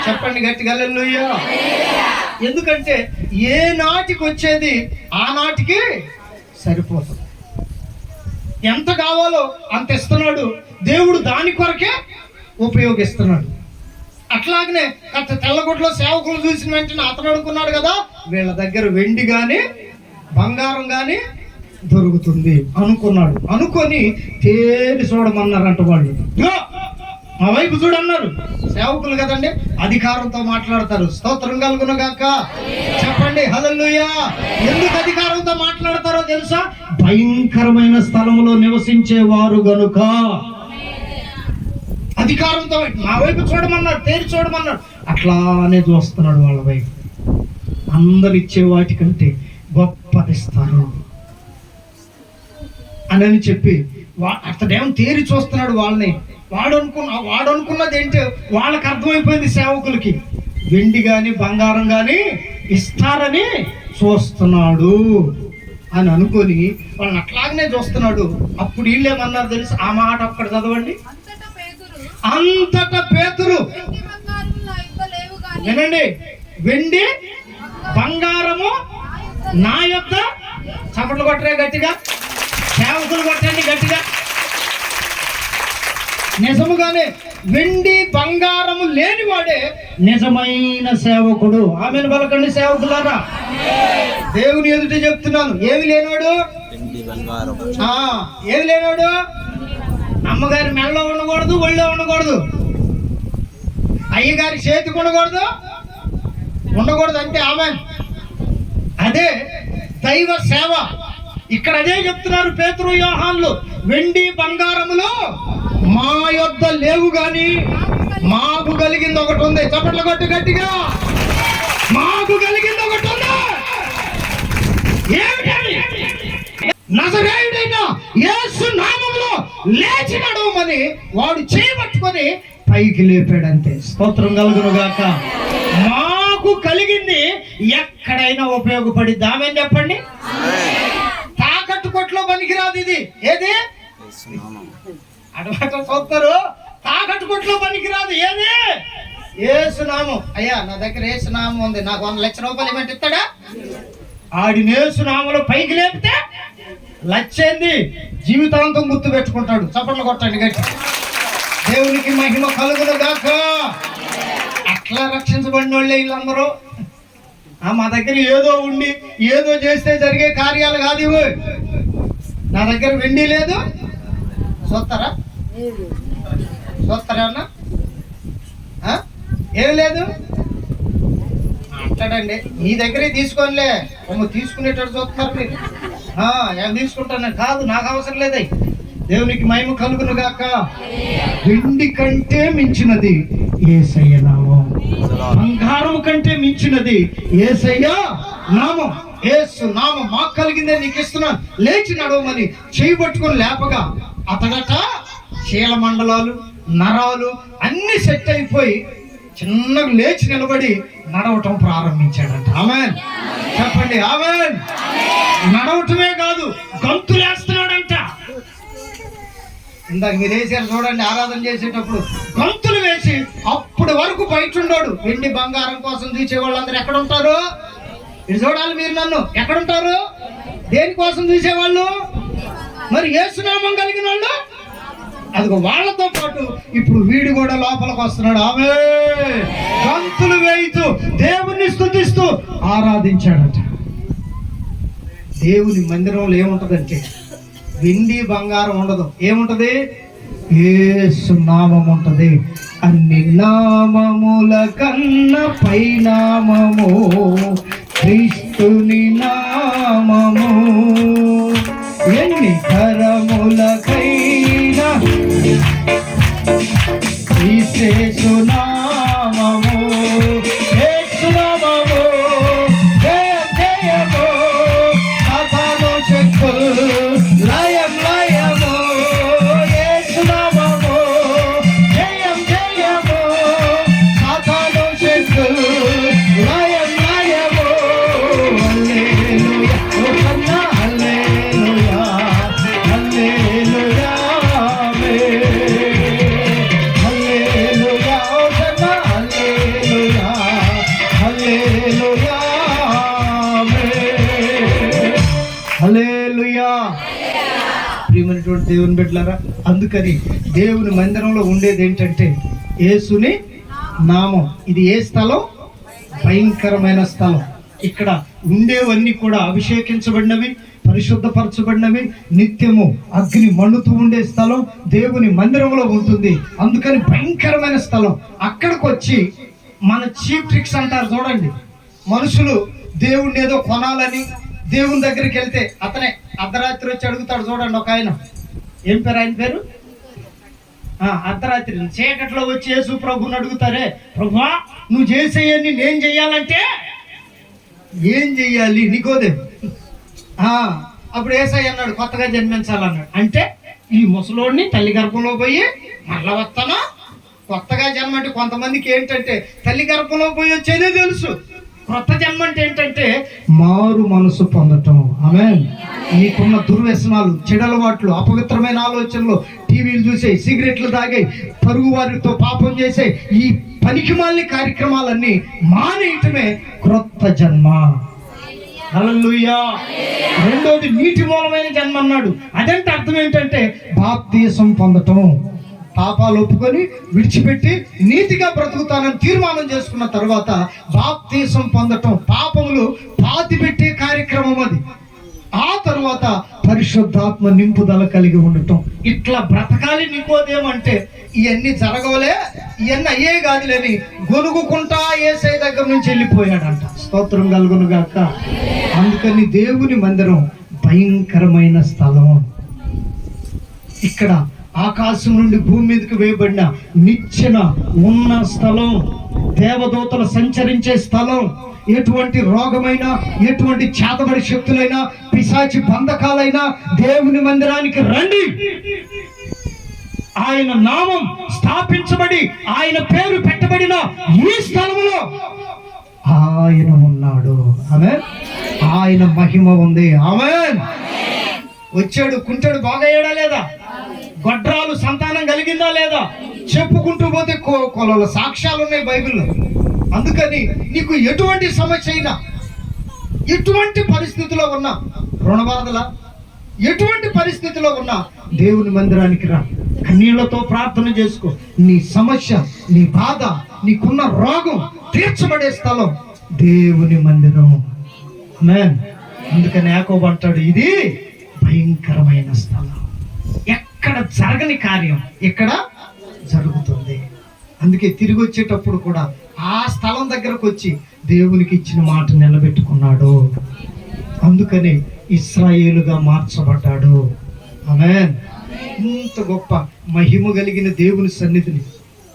చెప్పండి గట్టిగా హల్లెలూయా. ఎందుకంటే ఏ నాటికి వచ్చేది ఆ నాటికి సరిపోతుంది. ఎంత కావాలో అంత ఇస్తున్నాడు దేవుడు, దాని కొరకే ఉపయోగిస్తున్నాడు. అట్లాగనే తెల్లగుడ్లో సేవకులు చూసిన వెంటనే అతను అనుకున్నాడు కదా, వీళ్ళ దగ్గర వెండి కానీ బంగారం కానీ దొరుకుతుంది అనుకున్నాడు. అనుకొని తేరి చూడమన్నారంట వాళ్ళు. మా వైపు చూడన్నారు. సేవకులు కదండి, అధికారంతో మాట్లాడతారు. స్తోత్రం కలుగును గాక చెప్పండి హల్లెలూయా. ఎందుకు అధికారంతో మాట్లాడతారో తెలుసా? భయంకరమైన స్థలంలో నివసించేవారు గనుక అధికారంతో మా వైపు చూడమన్నాడు, తేరి చూడమన్నాడు. అట్లానే చూస్తున్నాడు వాళ్ళ వైపు. అందరు ఇచ్చే వాటికంటే గొప్పదిస్తారు అని చెప్పి అతడేమో తేరి చూస్తున్నాడు వాళ్ళని. వాడు అనుకున్నది ఏంటి, వాళ్ళకి అర్థమైపోయింది సేవకులకి, వెండి కానీ బంగారం కానీ ఇస్తారని చూస్తున్నాడు అని అనుకొని వాళ్ళని అట్లాగనే చూస్తున్నాడు. అప్పుడు వీళ్ళేమన్నారు తెలుసు? ఆ మాట ఒక్కడ చదవండి. అంతటా పేతురు, వినండి, వెండి బంగారము నా యొక్క, చప్పట్లు కొట్టరే గట్టిగా, సేవకులు కొట్టండి గట్టిగా. నిజముగానే వెండి బంగారము లేనివాడే నిజమైన సేవకుడు. ఆమెను పలకండి సేవకులారా. దేవుని ఎదుట చెప్తున్నాను. ఏమి లేనివాడు? ఏమి లేనివాడు? అమ్మగారి మెడలో ఉండకూడదు, ఒళ్ళో ఉండకూడదు, అయ్యగారి చేతికి ఉండకూడదు అంటే ఆమె. అదే దైవ సేవ. ఇక్కడ అదే చెప్తున్నారు పేతురు యోహాన్లు. వెండి బంగారములు మా యొద్ద లేవు గాని మాకు కలిగింది ఒకటి ఉంది. చప్పట్లు కొట్టు గట్టిగా. మాకు కలిగింది ఒకటి ఉంది. ఏమిటది? నజరేయుడైన యేసు నామములో లేచి నడవమని వాడు చేయబట్టుకొని పైకి లేపాడంతే. స్తోత్రం కలుగును గాక. మాకు కలిగింది ఎక్కడైనా ఉపయోగపడిద్ది. ఆమె చెప్పండి. తాకట్టు కొట్లో పనికిరాదు ఇది. ఏది? అటువంటి చూస్తారు. తాకట్టు కొట్లో పనికిరాదు. ఏది? యేసునామం. అయ్యా నా దగ్గర యేసునామం ఉంది, నాకు 100 లక్షల రూపాయలు ఏమంటే ఇస్తాడా? ఆడిని యేసునామలో పైకి లేపితే లచ్చేంది జీవితాంతం గుర్తు పెట్టుకుంటాడు. చప్పట్లు కొట్టండి గట్టి. దేవునికి మహిమ కలుగును గాక. అట్లా రక్షించబడిన వాళ్ళే వీళ్ళందరూ. మా దగ్గర ఏదో ఉండి ఏదో చేస్తే జరిగే కార్యాలు కాదు ఇవి. నా దగ్గర వెండి లేదు, చూస్తారా? అన్నా ఏమి లేదు అంటాడండి. మీ దగ్గరే తీసుకోనిలే, తీసుకునేటట్టు చూస్తున్నారు మీరు. ఏం తీసుకుంటాను కాదు, నాకు అవసరం లేదే. దేవునికి మహిమ కలుగును గాక. వెండి కంటే మించినది యేసయ్య నామం, బంగారం కంటే మించినది యేసయ్య నామం. యేసు నామం మాకు కలిగిందే నీకు ఇస్తున్నాను, లేచి నడవమని చేయబట్టుకొని లేపగా అతడట శీల మండలాలు నరాలు అన్ని సెట్ అయిపోయి చిన్నగా లేచి నిలబడి నడవటం ప్రారంభించాడంట. ఆమేన్ చెప్పండి. ఆమేన్. నడవటమే కాదు, గంతులేస్తున్నాడంట. ఇందాక మీరు వేసారు చూడండి, ఆరాధన చేసేటప్పుడు గంతులు వేసి అప్పటి వరకు బయట ఉన్నాడు. వెండి బంగారం కోసం చూసే వాళ్ళందరూ ఎక్కడ ఉంటారు? ఇది చూడాలి మీరు నన్ను. ఎక్కడుంటారు? దేనికోసం చూసేవాళ్ళు? మరి యేసునామం కలిగిన వాళ్ళు. అదిగో వాళ్ళతో పాటు ఇప్పుడు వీడు కూడా లోపలికి వస్తున్నాడు. ఆమె గంతులు వేయితూ దేవుణ్ణి స్తుతిస్తూ ఆరాధించాడట. దేవుని మందిరంలో ఏముంటదంటే వెండి బంగారం ఉండదు. ఏముంటది? యేసు నామం ఉంటది. అన్ని నామముల కన్న పై నామము క్రీస్తుని నామము. ఎన్ని తరములకైనా యేసు నామము, యేసు నామము జయం జయము, సాతాను శక్తులు లయం లయము. యేసు నామము జయం జయము, సాతాను శక్తులు లయం లయము. హల్లెలూయా హల్లెలూయా హల్లెలూయా దేవుని బిడ్డలారా. అందుకని దేవుని మందిరంలో ఉండేది ఏంటంటే యేసుని నామం. ఇది ఏ స్థలం? భయంకరమైన స్థలం. ఇక్కడ ఉండేవన్నీ కూడా అభిషేకించబడినవి, పరిశుద్ధపరచబడినవి, నిత్యము అగ్ని మండుతూ ఉండే స్థలం దేవుని మందిరంలో ఉంటుంది. అందుకని భయంకరమైన స్థలం. అక్కడికి వచ్చి మన చీప్ ట్రిక్స్ అంటారు చూడండి. మనుషులు దేవుణ్ణి ఏదో కొనాలని దేవుని దగ్గరికి వెళ్తే అతనే అర్ధరాత్రి వచ్చి అడుగుతాడు చూడండి. ఒక ఆయన, ఏం పేరు ఆయన పేరు? అర్ధరాత్రి చీకట్లో వచ్చి యేసు ప్రభుని అడుగుతారే, ప్రభువా నువ్వు చేసేయని నేను చెయ్యాలంటే ఏం చెయ్యాలి? నికోదేము అప్పుడు యేసయ్య అన్నాడు, కొత్తగా జన్మించాలన్నాడు. అంటే ఈ ముసలోడిని తల్లి గర్భంలో పోయి మళ్ళా వస్తాను. కొత్తగా జన్మ అంటే కొంతమందికి ఏంటంటే తల్లి గర్భంలో పోయి వచ్చేదే తెలుసు. కొత్త జన్మ అంటే ఏంటంటే మారు మనసు పొందటం. ఆమేన్. నీకున్న దుర్వ్యసనాలు, చెడలవాట్లు, అపవిత్రమైన ఆలోచనలు, టీవీలు చూసే, సిగరెట్లు తాగే, పరుగు వారితో పాపం చేసే ఈ పనికిమాలిన కార్యక్రమాలన్నీ మానేయటమే క్రొత్త జన్మ. హల్లెలూయా. రెండోది నీటి మూలమైన జన్మ అన్నాడు. అదంటే అర్థం ఏంటంటే బాప్తీసం పొందటం. పాపాలు ఒప్పుకొని విడిచిపెట్టి నీతిగా బ్రతుకుతానని తీర్మానం చేసుకున్న తర్వాత బాప్తీసం పొందటం, పాపములు పాతిపెట్టే కార్యక్రమం అది. ఆ తర్వాత పరిశుద్ధాత్మ నింపుదల కలిగి ఉండటం. ఇట్లా బ్రతకాలి. నికోదేమంటే ఇవన్నీ జరగవలే, ఇవన్నీ అయ్యే కాదులేని గొనుగుకుంటా యేసయ్య దగ్గర నుంచి వెళ్ళిపోయాడంట. స్తోత్రం కలుగును గాక. అందుకని దేవుని మందిరం భయంకరమైన స్థలం. ఇక్కడ ఆకాశం నుండి భూమి మీదకి వేయబడిన నిచ్చెన ఉన్న స్థలం, దేవదూతలు సంచరించే స్థలం. ఎటువంటి రోగమైనా, ఎటువంటి చేతబడి శక్తులైనా, పిశాచి బంధకాలైనా దేవుని మందిరానికి రండి. ఆయన నామం స్థాపించబడి ఆయన పేరు పెట్టబడిన ఈ స్థలంలో ఆయన ఉన్నాడు. ఆమేన్. ఆయన మహిమ ఉంది. ఆమేన్. వచ్చాడు, కుంటాడు బాగయ్యాడా లేదా? గొడ్రాలు సంతానం కలిగిందా లేదా? చెప్పుకుంటూ పోతే కొలల సాక్ష్యాలు ఉన్నాయి బైబిల్లో. అందుకని నీకు ఎటువంటి సమస్య అయినా, ఎటువంటి పరిస్థితిలో ఉన్నా, రుణబాధల ఎటువంటి పరిస్థితిలో ఉన్నా దేవుని మందిరానికి రా. కన్నీళ్లతో ప్రార్థన చేసుకో. నీ సమస్య, నీ బాధ, నీకున్న రోగం తీర్చబడే స్థలం దేవుని మందిరం. ఆమేన్. అందుకని యాకోబు అంటాడు, ఇది భయంకరమైన స్థలం. ఎక్కడ జరగని కార్యం ఇక్కడ జరుగుతుంది. అందుకే తిరిగి వచ్చేటప్పుడు కూడా ఆ స్థలం దగ్గరకు వచ్చి దేవునికి ఇచ్చిన మాట నిలబెట్టుకున్నాడు. అందుకని ఇశ్రాయేలుగా మార్చబడ్డాడు. ఆమేన్. ఇంత గొప్ప మహిమ కలిగిన దేవుని సన్నిధిని,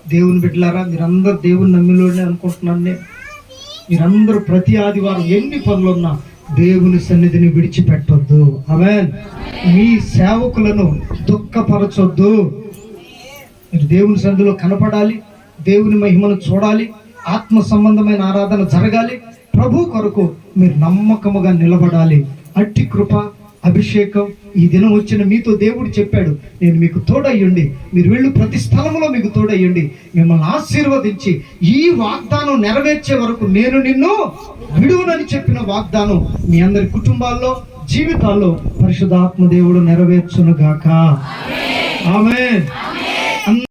దేవుని బిడ్డలారా, మీరందరూ దేవుని నమ్మిలోనే అనుకుంటున్నాను నేను. మీరందరూ ప్రతి ఆదివారం ఎన్ని పనులున్నా దేవుని సన్నిధిని విడిచిపెట్టొద్దు. ఆమేన్. మీ సేవకులను దుఃఖపరచొద్దు. మీరు దేవుని సన్నిధిలో కనపడాలి, దేవుని మహిమను చూడాలి, ఆత్మ సంబంధమైన ఆరాధన జరగాలి, ప్రభు కొరకు మీరు నమ్మకముగా నిలబడాలి. అట్టి కృప, అభిషేకం ఈ దినం వచ్చిన మీతో దేవుడు చెప్పాడు, నేను మీకు తోడయ్యండి, మీరు వెళ్ళు ప్రతి స్థలంలో మీకు తోడయ్యండి, మిమ్మల్ని ఆశీర్వదించి ఈ వాగ్దానం నెరవేర్చే వరకు నేను నిన్ను విడువనని చెప్పిన వాగ్దానం మీ అందరి కుటుంబాల్లో, జీవితాల్లో పరిశుద్ధాత్మ దేవుడు నెరవేర్చును గాక. ఆమేన్.